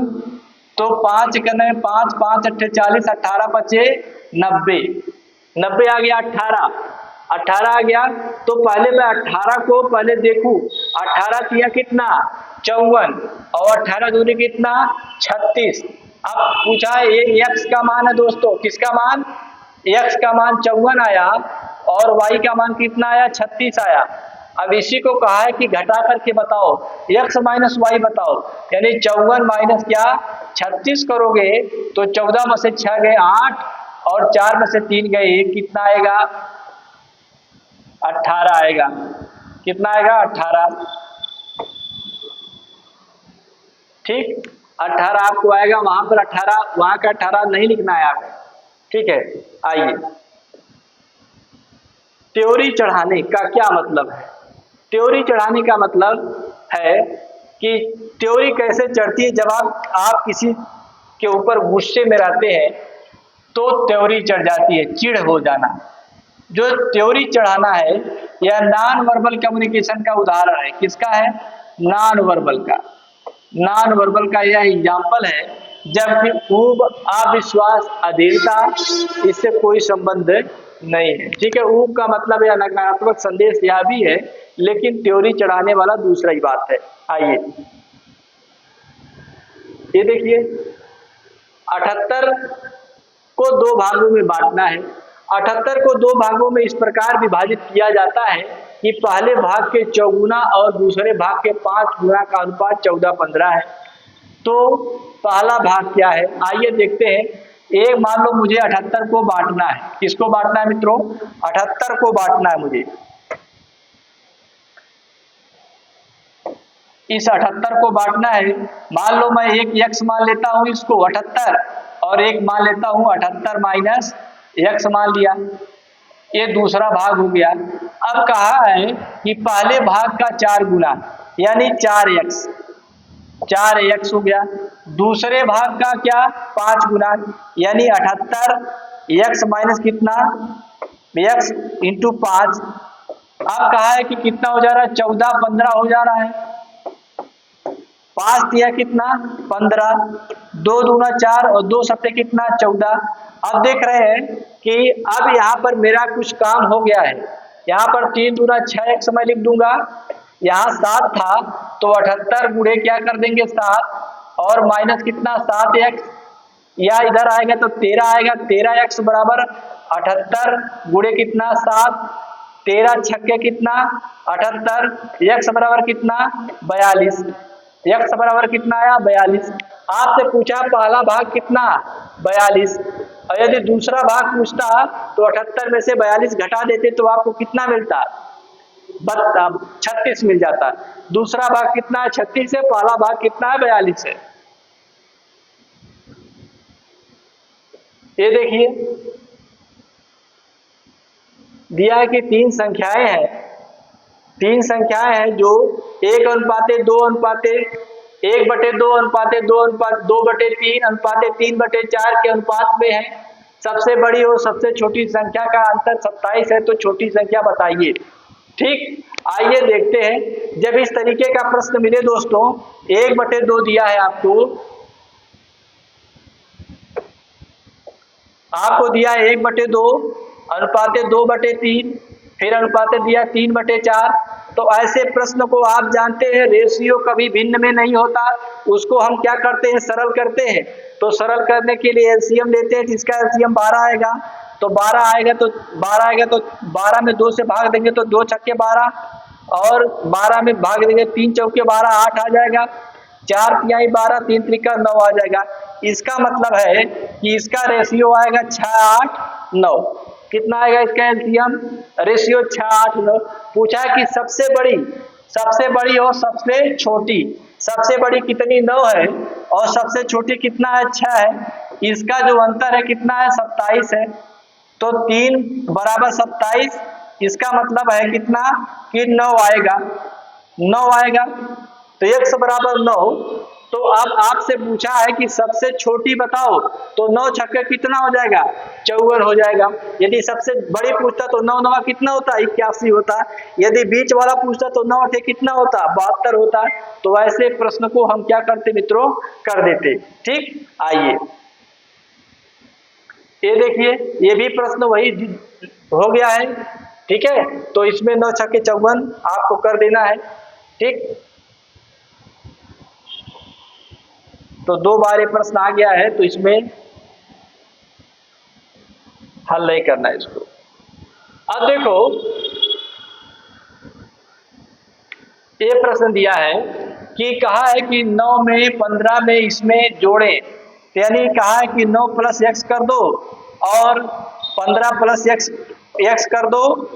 S1: तो 5 करने में 5 5 अट्ठे 40, 18 पचे 90, 90 आ गया, 18 आ गया। तो पहले मैं 18 को पहले देखूं, 18 किया कितना 54 और 18 दूनी कितना 36। अब पूछा है ये x का मान है दोस्तों, किसका मान, x का मान 54 आया और y का मान कितना आया 36 आया। अब इसी को कहा है कि घटा करके बताओ x माइनस वाई बताओ, यानी 54 माइनस क्या 36 करोगे तो 14 में से 6 गए 8 और 4 में से 3 गए 1, कितना आएगा 18 आएगा। कितना आएगा 18। ठीक, 18 आपको आएगा, वहां पर 18, वहां का 18 नहीं लिखना है आपको। ठीक है, आइए त्योरी चढ़ाने का क्या मतलब है। त्योरी चढ़ाने का मतलब है कि त्योरी कैसे चढ़ती है, जब आप किसी के ऊपर गुस्से में रहते हैं तो त्योरी चढ़ जाती है, चिढ़ हो जाना। जो त्योरी चढ़ाना है यह नॉन वर्बल कम्युनिकेशन का उदाहरण है। किसका है, नॉन वर्बल का। नॉन वर्बल का यह एग्जाम्पल है जबकि ऊब, अविश्वास, अधीरता इससे कोई संबंध नहीं है। ठीक है, ऊब का मतलब यह नकारात्मक संदेश यह भी है, लेकिन त्योरी चढ़ाने वाला दूसरा ही बात है। आइए ये देखिए 78 को 2 भागों में बांटना है। 78 को 2 भागों में इस प्रकार विभाजित किया जाता है कि पहले भाग के 4 गुना और दूसरे भाग के 5 गुना का अनुपात 14:15 है। तो पहला भाग क्या है, आइए देखते हैं। एक मान लो मुझे 78 को बांटना है, किसको बांटना है मित्रों, 78 को बांटना है मुझे। इस 78 को बांटना है, मान लो मैं एक x मान लेता हूं इसको 78 और एक मान लेता हूं 78 माइनस x मान लिया, ये दूसरा भाग हो गया। अब कहा है कि पहले भाग का 4 गुना यानी 4x हो गया, दूसरे भाग का क्या 5 गुना यानी 78 x माइनस कितना x इंटू 5। अब कहा है कि कितना हो जा रहा है 14:15 हो जा रहा है, 5 दिया कितना 15, 2 दूना 4 और 2 सत्ते कितना 14। अब देख रहे हैं कि अब यहाँ पर मेरा कुछ काम हो गया है। यहाँ पर 3 दूना 6x मैं लिख दूंगा, यहाँ 7 था तो 78 गुणे क्या कर देंगे 7 और माइनस कितना 7x, या इधर आएगा तो 13 आएगा, 13x बराबर 78 गुणे कितना 7, 13 छक्के कितना 78, x बराबर कितना 42, x बराबर कितना आया 42। आपसे पूछा पहला भाग कितना 42, और यदि दूसरा भाग पूछता तो 78 में से 42 घटा देते तो आपको कितना मिलता 36 मिल जाता। दूसरा भाग कितना है 36 है, पहला भाग कितना है 42 है। ये देखिए दिया है कि 3 संख्याएं हैं, 3 संख्याएं हैं जो 1:2:1/2 2/3 के अनुपात में है। सबसे बड़ी और सबसे छोटी संख्या का अंतर 27 है, तो छोटी संख्या बताइए। ठीक, आइए देखते हैं। जब इस तरीके का प्रश्न मिले दोस्तों, 1/2 दिया है आपको दिया है 1/2 अनुपात 2/3, फिर अनुपात दिया 3/4। तो ऐसे प्रश्न को आप जानते हैं रेशियो कभी भिन्न में नहीं होता, उसको हम क्या करते हैं सरल करते हैं। तो सरल करने के लिए एलसीएम लेते हैं, जिसका एलसीएम 12 आएगा। तो 12 आएगा तो 12 में 2 से भाग देंगे तो 2 छक्के 12 और 12 में भाग देंगे 3 चौके 12, 8 आ जाएगा, 4 तिहाई 12, 3 त्रिका 9 आ जाएगा। इसका मतलब है कि इसका रेशियो आएगा 6 8 9। कितना आएगा इसका एलसीएम रेशियो 6 8 9। पूछा कि सबसे बड़ी सबसे बड़ी और सबसे छोटी। सबसे बड़ी कितनी 9 है और सबसे छोटी कितना है 6 है। इसका जो अंतर है कितना है 27 है। तो 3 बराबर 27, इसका मतलब है कितना कि 9 आएगा, 9 आएगा। तो x बराबर 9। तो अब आपसे पूछा है कि सबसे छोटी बताओ, तो 9 छक्के कितना हो जाएगा 54 हो जाएगा। यदि सबसे बड़ी पूछता तो 9 9 कितना होता 81 होता। यदि बीच वाला पूछता तो 9 8 कितना होता 72 होता। तो ऐसे प्रश्न को हम क्या करते मित्रों, कर देते। ठीक, आइए ये देखिए, ये भी प्रश्न वही हो गया है। ठीक है, तो इसमें 9 छक्के 54 आपको कर देना है। ठीक, तो 2 बार ये प्रश्न आ गया है, तो इसमें हल नहीं करना है इसको। अब देखो ये प्रश्न दिया है कि कहा है कि 9 में 15 में इसमें जोड़े, यानी कहा है कि 9 प्लस एक्स कर दो और 15 प्लस एक्स कर दो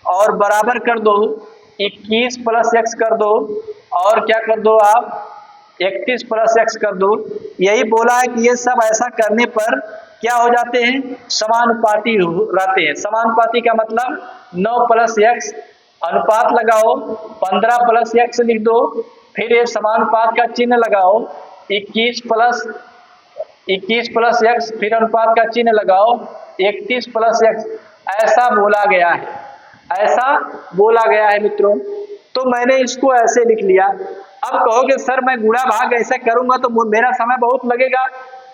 S1: और बराबर कर दो 21 प्लस एक्स कर दो और क्या कर दो आप 31 प्लस एक्स कर दो। यही बोला है कि ये सब ऐसा करने पर क्या हो जाते हैं, समानुपाती रहते हैं। समानुपाती का मतलब 9 प्लस एक्स अनुपात लगाओ, 15 प्लस एक्स लिख दो, फिर ये समानुपात का चिन्ह लगाओ, 21 प्लस एक्स फिर अनुपात का चिन्ह लगाओ, 31 प्लस एक्स। ऐसा बोला गया है, ऐसा बोला गया है मित्रों। तो मैंने इसको ऐसे लिख लिया। अब कहोगे सर मैं गुणा भाग ऐसे करूंगा तो मेरा समय बहुत लगेगा,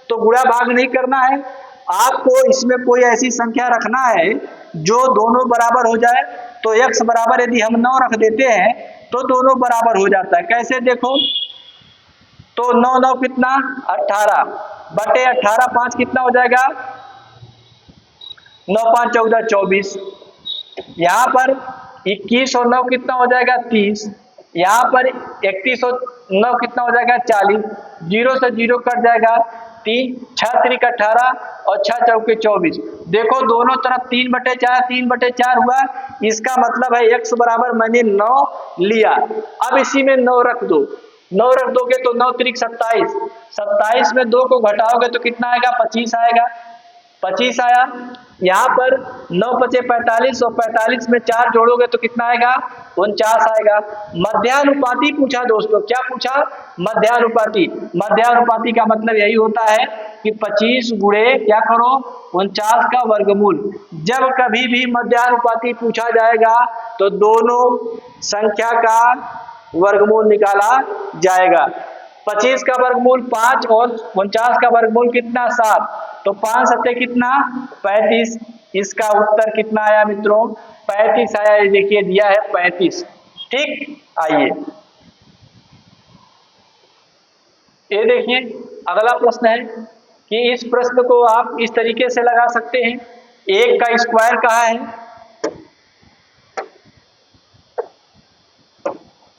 S1: तो गुणा भाग नहीं करना है आपको। इसमें कोई ऐसी संख्या रखना है जो दोनों बराबर हो जाए। तो x बराबर यदि हम 9 रख देते हैं तो दोनों बराबर हो जाता है। कैसे देखो, तो 9 9 कितना 18 बटे 18 5 कितना हो जाएगा 9 5 14 24। यहाँ पर 21 और 9 कितना हो जाएगा 30। यहाँ पर 31 और 9 कितना हो जाएगा 40। 0 से 0 कट जाएगा, 3 6 3 18 और 6 चौके 24। देखो दोनों तरफ 3/4 हुआ। इसका मतलब है x बराबर मैंने 9 लिया। अब इसी में 9 रख दो, 9 रख दोगे तो 9 3 27। 27 में 2 को घटाओगे तो कितना आएगा 25 आएगा, 25 आया। यहाँ पर 9 5 45 और 45 में 4 जोड़ोगे तो कितना आएगा 49 आएगा। मध्यानुपाती पूछा दोस्तों, क्या पूछा मध्यानुपाती। मध्यानुपाती का मतलब यही होता है कि 25 गुणे क्या करो 49 का वर्गमूल। जब कभी भी मध्यानुपाती पूछा जाएगा तो दोनों संख्या का वर्गमूल निकाला जाएगा। 25 का वर्गमूल 5 और 49 का वर्गमूल कितना 7, तो 5 सत्ते कितना 35। इसका उत्तर कितना आया मित्रों 35 आया। ये देखिए दिया है 35। ठीक, आइए ये देखिए अगला प्रश्न है कि इस प्रश्न को आप इस तरीके से लगा सकते हैं। 1 का स्क्वायर कहा है,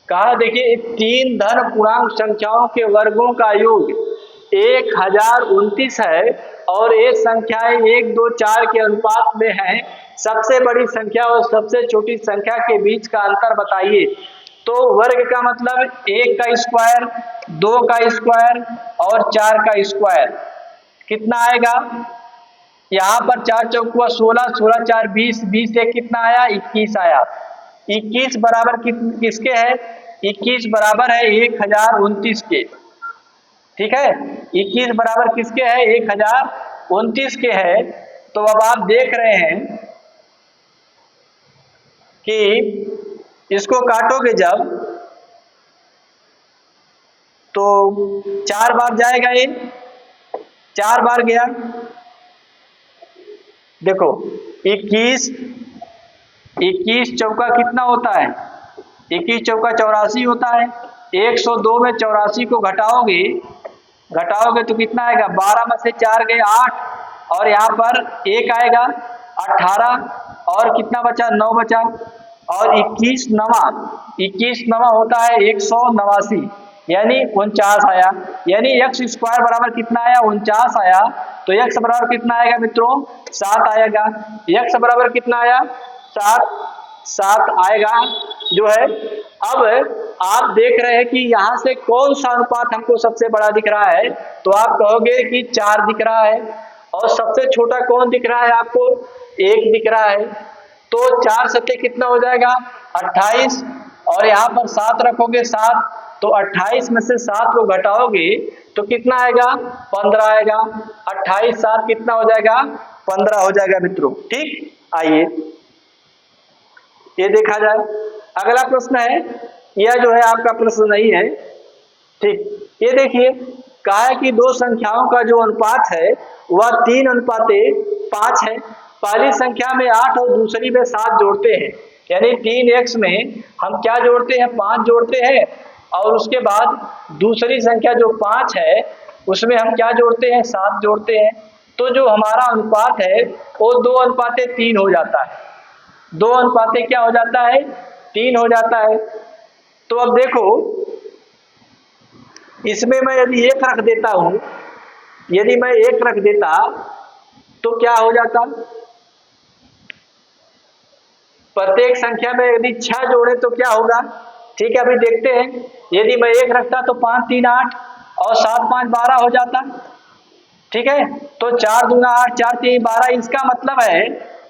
S1: कहा देखिए 3 धन पूर्णांक संख्याओं के वर्गों का योग 1029 है और ये संख्याएं 1 2 4 के अनुपात में है। सबसे बड़ी संख्या और सबसे छोटी संख्या के बीच का अंतर बताइए। तो वर्ग का मतलब 1 का स्क्वायर 2 का स्क्वायर और 4 का स्क्वायर कितना आएगा। यहाँ पर 4 चौकुआ 16, 16 4 20, 20 से कितना आया 21 आया। 21 बराबर किसके है 21 बराबर है 1029 के। ठीक है, 21 बराबर किसके है 1029 के है। तो अब आप देख रहे हैं कि इसको काटोगे जब तो 4 बार जाएगा, ये 4 बार गया। देखो 21 चौका कितना होता है 21 चौका 84 होता है। 102 में 84 को घटाओगे तो कितना आएगा 12 में से 4 गए 8 और यहाँ पर 1 आएगा 18 और कितना बचा 9 बचा और 21 नवा होता है 189 यानी 49 आया। यानी x स्क्वायर बराबर कितना आया 49 आया। तो x बराबर कितना आएगा मित्रों 7 आएगा। x बराबर कितना आया 7 आएगा। जो है। अब आप देख रहे हैं कि यहाँ से कौन सा अनुपात हमको सबसे बड़ा दिख रहा है, तो आप कहोगे कि 4 दिख रहा है। और सबसे छोटा कौन दिख रहा है आपको? 1 दिख रहा है। तो 4 सत्ते कितना हो जाएगा? 28। और यहाँ पर 7 रखोगे 7, तो 28 में से 7 को घटाओगे तो कितना आएगा? 15 आएगा। 28 7 कितना हो जाएगा? 15 हो जाएगा मित्रों। ठीक, आइए ये देखा जाए। अगला प्रश्न है, यह जो है आपका प्रश्न नहीं है। ठीक, ये देखिए, कहा है कि दो संख्याओं का जो अनुपात है वह 3:5 है। पहली संख्या में 8 और दूसरी में 7 जोड़ते हैं, यानी 3x में हम क्या जोड़ते हैं? 5 जोड़ते हैं। और उसके बाद दूसरी संख्या जो 5 है उसमें हम क्या जोड़ते हैं? 7 जोड़ते हैं। तो जो हमारा अनुपात है वो 2:3 हो जाता है। 2:3 क्या हो जाता है? 3 हो जाता है। तो अब देखो, इसमें मैं यदि 1 रख देता हूं, यदि मैं 1 रख देता तो क्या हो जाता? प्रत्येक संख्या में यदि 6 जोड़े तो क्या होगा? ठीक है, अभी देखते हैं। यदि मैं 1 रखता तो 5 3 8 और 7 5 12 हो जाता। ठीक है, तो 4 दूना 8 4 3 12। इसका मतलब है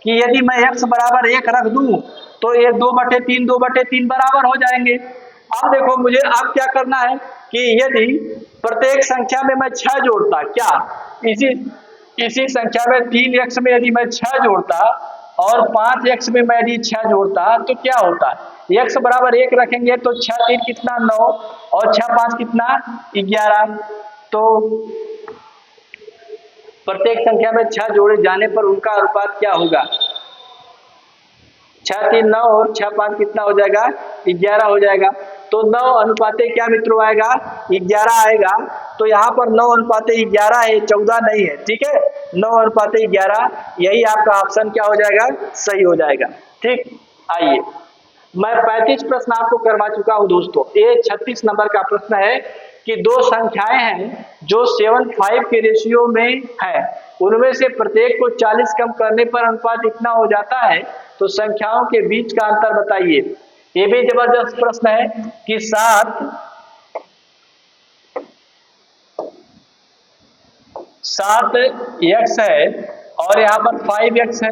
S1: कि यदि मैं x बराबर 1 रख दूं तो ये 2/3 बराबर हो जाएंगे। अब देखो, मुझे अब क्या करना है कि यदि प्रत्येक संख्या में मैं 6 जोड़ता, क्या इसी संख्या में 3x में यदि मैं 6 जोड़ता और 5x में मैं यदि 6 जोड़ता तो क्या होता? x बराबर 1 रखेंगे तो 6 3 कितना? 9 और 6 5 कितना? 11। तो प्रत्येक संख्या में 6 जोड़े जाने पर उनका अनुपात क्या होगा? 6 3 9 और 6 5 कितना हो जाएगा? 11 हो जाएगा। तो 9:11 क्या मित्रों आएगा? 11 आएगा। तो यहाँ पर 9:11 है, 14 नहीं है। ठीक है, 9:11, यही आपका ऑप्शन क्या हो जाएगा? सही हो जाएगा। ठीक, आइए, मैं 35 प्रश्न आपको करवा चुका हूं दोस्तों। ये 36 नंबर का प्रश्न है कि दो संख्याएं हैं जो 7:5 के रेशियो में है, उनमें से प्रत्येक को 40 कम करने पर अनुपात इतना हो जाता है, तो संख्याओं के बीच का अंतर बताइए। ये भी जबरदस्त प्रश्न है कि 7x है और यहाँ पर 5x है।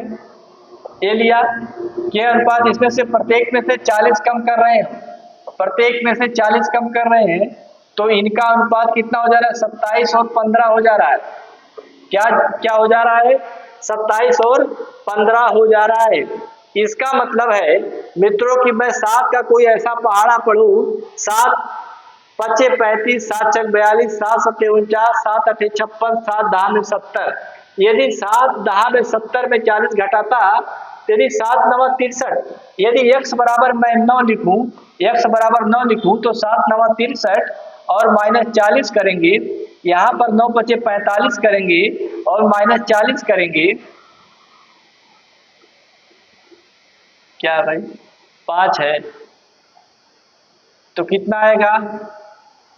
S1: ये लिया कि अनुपात इसमें से प्रत्येक में से 40 कम कर रहे हैं, प्रत्येक में से 40 कम कर रहे हैं, तो इनका अनुपात कितना हो जा रहा है? 27 और 15 हो जा रहा है। क्या क्या हो जा रहा है? 27 और 15 हो जा रहा है। इसका मतलब है मित्रों कि मैं 7 का कोई ऐसा पहाड़ा पढ़ूं, 7 5 35 7 6 42 7 7 49 7 8 56 7 10 70। यदि 7 10 70 में 40 घटाता, यदि 7 9 63, यदि x बराबर मैं 9 लिखूं, x बराबर 9 लिखूं तो 7 9 63 और -40 करेंगे। यहाँ पर 9 5 45 करेंगे और -40 करेंगे। क्या भाई? 5 है तो कितना आएगा?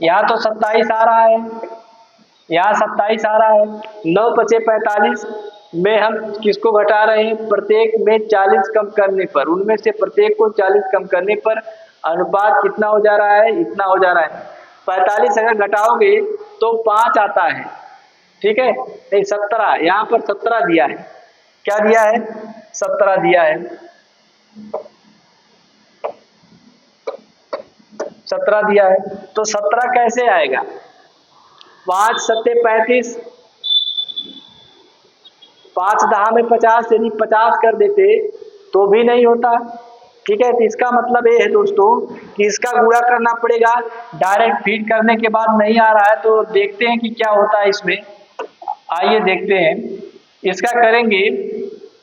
S1: यहाँ तो 27 आ रहा है, यहाँ 27 आ रहा है। 9 5 45 में हम किसको घटा रहे हैं? प्रत्येक में 40 कम करने पर, उनमें से प्रत्येक को 40 कम करने पर अनुपात कितना हो जा रहा है? इतना हो जा रहा है। 45 अगर घटाओगे तो 5 आता है। ठीक है, नहीं 17, यहाँ पर 17 दिया है। क्या दिया है? 17 दिया है। 17 दिया है, तो 17 कैसे आएगा? 5 7 35, 5 10 में 50, यदि 50 कर देते तो भी नहीं होता। ठीक है, तो इसका मतलब ये है दोस्तों कि इसका गुणा करना पड़ेगा। डायरेक्ट फीड करने के बाद नहीं आ रहा है, तो देखते हैं कि क्या होता है इसमें। आइए देखते हैं, इसका करेंगे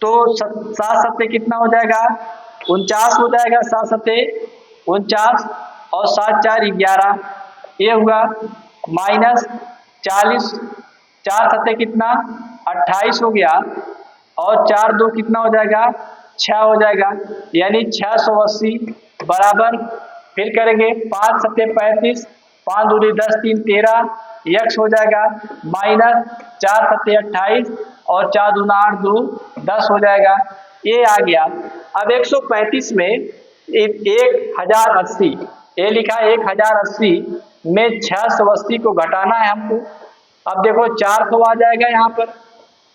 S1: तो 7 7 कितना हो जाएगा? 49 हो जाएगा। 7 7 49 और 7 4 11, ये हुआ -40। 4 7 कितना? 28 हो गया और 4 2 कितना हो जाएगा? 6 हो जाएगा, यानी 680 बराबर। फिर करेंगे 5 7 35, 5 दूनी 10 3 13, x हो जाएगा -4 7 28 और 4 दूना 8 2 10 हो जाएगा। ये आ गया। अब 135 में 1080, ये लिखा 1080 में 680 को घटाना है हमको। अब देखो 400 आ जाएगा, यहाँ पर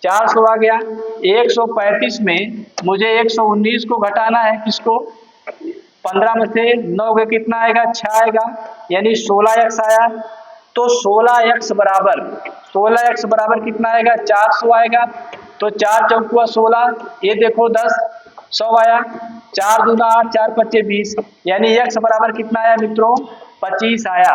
S1: 400 आ गया। 135 में मुझे 119 को घटाना है, किसको? 15 में से 9 के कितना आएगा? 6 आएगा, यानी 16x आया। तो 16x बराबर कितना आएगा? 400 आएगा। तो 4 चौकुआ 16, ये देखो 10, 100 आया। 4 दूना 8, 4 पच्चे 20, यानी x बराबर कितना आया मित्रों? 25 आया।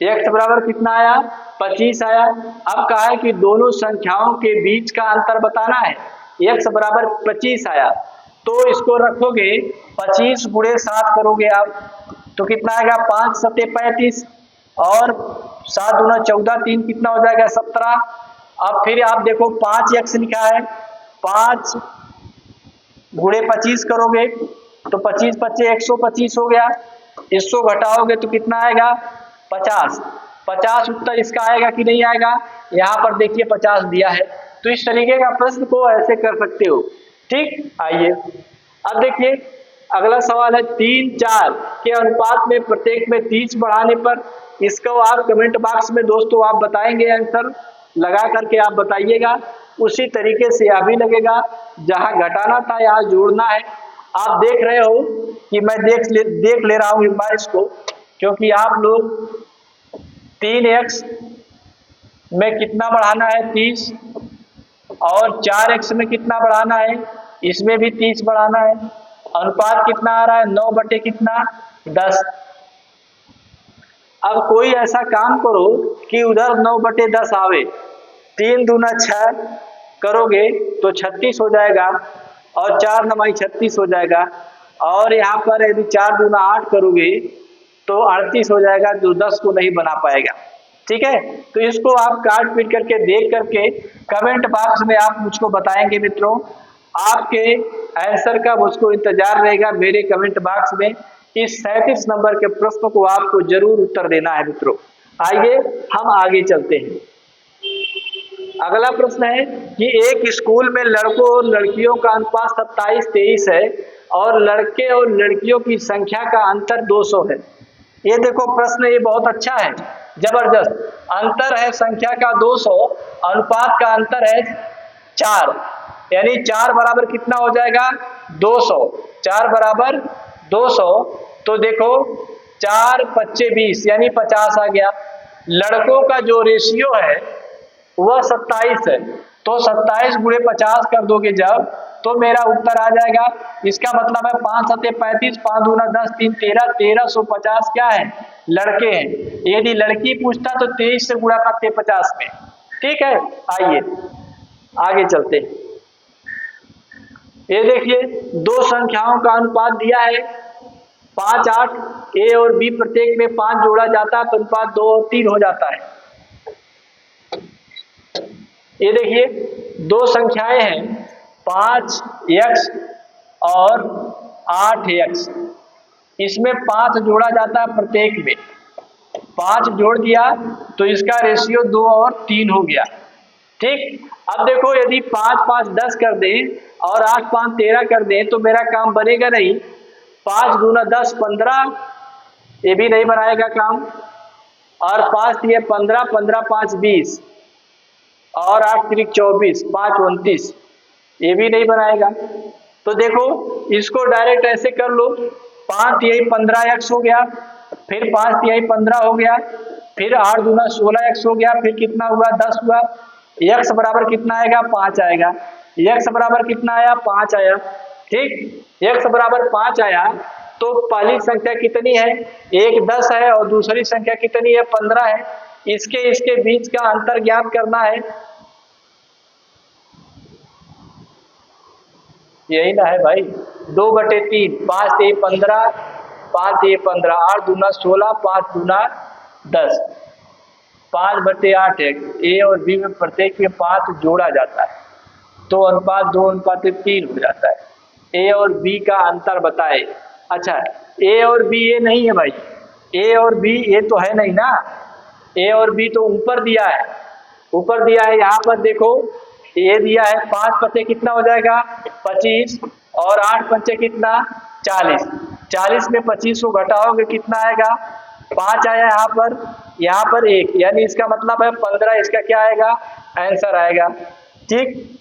S1: x बराबर कितना आया? 25 आया। अब कहा है कि दोनों संख्याओं के बीच का अंतर बताना है। x बराबर 25 आया, तो इसको रखोगे 25 गुणे 7 करोगे आप, तो कितना आएगा? 5 सत्ते 35 और 7 दूना 14, 3 कितना हो जाएगा? 17। अब फिर आप देखो 5x लिखा है, 5 गुणे 25 करोगे तो 25 पच्चे 125 हो गया। इसको घटाओगे तो कितना आएगा? 50। 50 उत्तर इसका आएगा कि नहीं आएगा? यहाँ पर देखिए 50 दिया है। तो इस तरीके का प्रश्न को ऐसे कर सकते हो। ठीक, आइए अब देखिए अगला सवाल है 3 4 के अनुपात में प्रत्येक में 30 बढ़ाने पर। इसको आप कमेंट बॉक्स में दोस्तों आप बताएंगे, आंसर लगा करके आप बताइएगा। उसी तरीके से यह भी लगेगा, जहां घटाना था यहाँ जोड़ना है। आप देख रहे हो कि मैं देख ले रहा हूं एक बार इसको, क्योंकि आप लोग 3x में कितना बढ़ाना है? 30, और 4x में कितना बढ़ाना है? इसमें भी 30 बढ़ाना है। अनुपात कितना आ रहा है? 9 बटे कितना? 10। अब कोई ऐसा काम करो कि उधर 9 बटे 10 आवे। 3 दूना 6 करोगे तो 36 हो जाएगा, और 4 9 36 हो जाएगा, और यहाँ पर यदि 4 दूना 8 करोगे तो 38 हो जाएगा, जो 10 को नहीं बना पाएगा। ठीक है, तो इसको आप काट पीट करके देख करके कमेंट बॉक्स में आप मुझको बताएंगे मित्रों। आपके आंसर का मुझको इंतजार रहेगा मेरे कमेंट बॉक्स में। इस 37 नंबर के प्रश्न को आपको जरूर उत्तर देना है मित्रों। आइए हम आगे चलते हैं। अगला प्रश्न है कि एक स्कूल में लड़कों और लड़कियों का अनुपात 27-23 है, और लड़के और लड़कियों की संख्या का अंतर 200 है। ये देखो प्रश्न, ये बहुत अच्छा है, जबरदस्त। अंतर है संख्या का 200, अनुपात का अंतर है 4, यानी 4 बराबर कितना हो जाएगा? 200। 4 बराबर 200, तो देखो 4 पच्चे 20, यानी 50 आ गया। लड़कों का जो रेशियो है वह 27 है, तो 27 गुणे 50 कर दोगे जब, तो मेरा उत्तर आ जाएगा। इसका मतलब है 5 सत्ते 35, 5 दूना 10, 3 13, 1350 क्या है? लड़के हैं। यदि लड़की पूछता तो 23 से गुणा करते 50 में। ठीक है, आइए आगे चलते हैं। ये देखिए दो संख्याओं का अनुपात दिया है 5 8, ए और बी प्रत्येक में 5 जोड़ा जाता है तो अनुपात 2 और 3 हो जाता है। ये देखिए दो संख्याएं हैं 5x और 8x, इसमें 5 जोड़ा जाता है प्रत्येक में। 5 जोड़ दिया तो इसका रेशियो 2 और 3 हो गया। ठीक, अब देखो यदि 5 5 10 कर दें और 8 5 13 कर दें तो मेरा काम बनेगा नहीं। 5 दूना 10 15, ये भी नहीं बनाएगा काम, और 5 दिए 15, 15 5 20, और 8 3 24, 5 29, ये भी नहीं बनाएगा। तो देखो इसको डायरेक्ट ऐसे कर लो, 5 तिहाई 15x हो गया, फिर 5 तिहाई 15 हो गया, फिर 8 दूना 16x हो गया, फिर कितना हुआ? 10 हुआ। x बराबर कितना आएगा? 5 आएगा। x बराबर कितना आया? 5 आया। ठीक, x बराबर 5 आया, तो पहली संख्या कितनी है? एक 10 है, और दूसरी संख्या कितनी है? 15 है। इसके बीच का अंतर ज्ञात करना है। यही ना है भाई, 2/3, 5 3 15, 5 3 15, 8 दूना 16, 5 दूना 10, 5/8 है। ए और बी में प्रत्येक में 5 जोड़ा जाता है, तो अनुपात 2:3 हो जाता है। ए और बी का अंतर बताए। अच्छा, ए और बी ये नहीं है भाई, ए और बी ये तो है नहीं ना, ए और बी तो ऊपर दिया है, ऊपर दिया है। यहाँ पर देखो ये दिया है 5 पत्ते कितना हो जाएगा? 25, और 8 पंचे कितना? 40। 40 में 25 को घटाओगे कितना आएगा? 5 आया यहाँ पर 1, यानी इसका मतलब है 15 इसका क्या आएगा? आंसर आएगा। ठीक,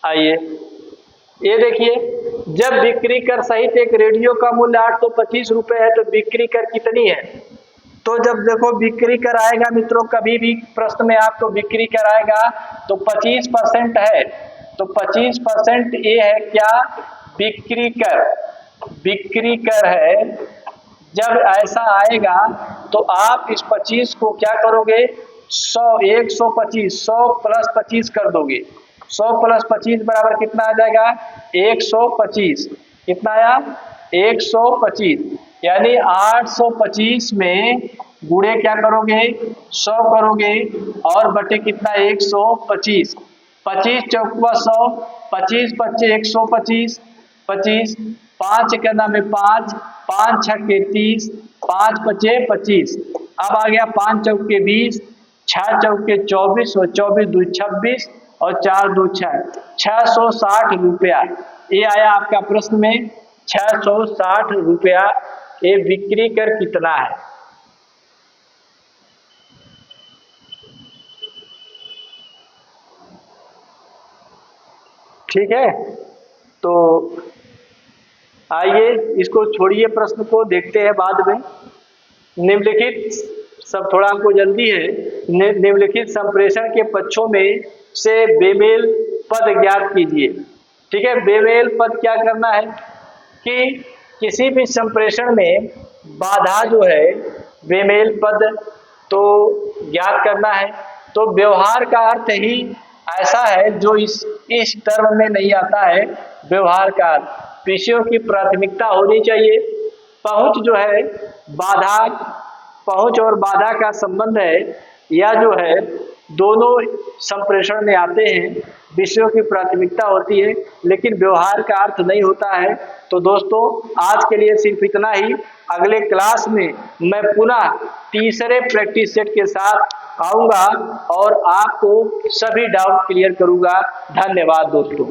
S1: आइए ये देखिए, जब बिक्री कर सहित एक रेडियो का मूल्य 825 रुपए है तो बिक्री कर कितनी है? तो जब देखो बिक्री कर आएगा मित्रों, कभी भी प्रश्न में आपको बिक्री कर आएगा तो 25% है, तो 25% ये है क्या? बिक्री कर। बिक्री कर है। जब ऐसा आएगा तो आप इस 25 को क्या करोगे? 100, 125, 100 प्लस 25 कर दोगे। 100 प्लस 25 बराबर कितना आ जाएगा? 125। कितना आया? 125, यानी 825 में गुणे क्या करोगे? 100 करोगे और बटे कितना? 125। 25 चौकुआ 100, 25 बच्चे 125, 25, 5 के नाम में 5, 5 छक्के 30, 5 बचे 25। अब आ गया 5 चौके 20, 6 चौके 24 और 24 दू 26 और 4 दू 6, 660 रुपया। ये आया आपका प्रश्न में 660 रुपया। ये बिक्री कर कितना है? ठीक है, तो आइए इसको छोड़िए, प्रश्न को देखते हैं बाद में। निम्नलिखित सब थोड़ा हमको जल्दी है। निम्नलिखित संप्रेषण के पक्षों में से बेमेल पद ज्ञात कीजिए। ठीक है, बेमेल पद क्या करना है कि किसी भी संप्रेषण में बाधा जो है बेमेल पद तो ज्ञात करना है। तो व्यवहार का अर्थ ही ऐसा है जो इस टर्म में नहीं आता है। व्यवहार का अर्थ विषयों की प्राथमिकता होनी चाहिए। पहुंच जो है बाधा, पहुंच और बाधा का संबंध है, या जो है दोनों संप्रेषण में आते हैं। विषयों की प्राथमिकता होती है लेकिन व्यवहार का अर्थ नहीं होता है। तो दोस्तों आज के लिए सिर्फ इतना ही। अगले क्लास में मैं पुनः तीसरे प्रैक्टिस सेट के साथ आऊंगा और आपको सभी डाउट क्लियर करूंगा। धन्यवाद दोस्तों।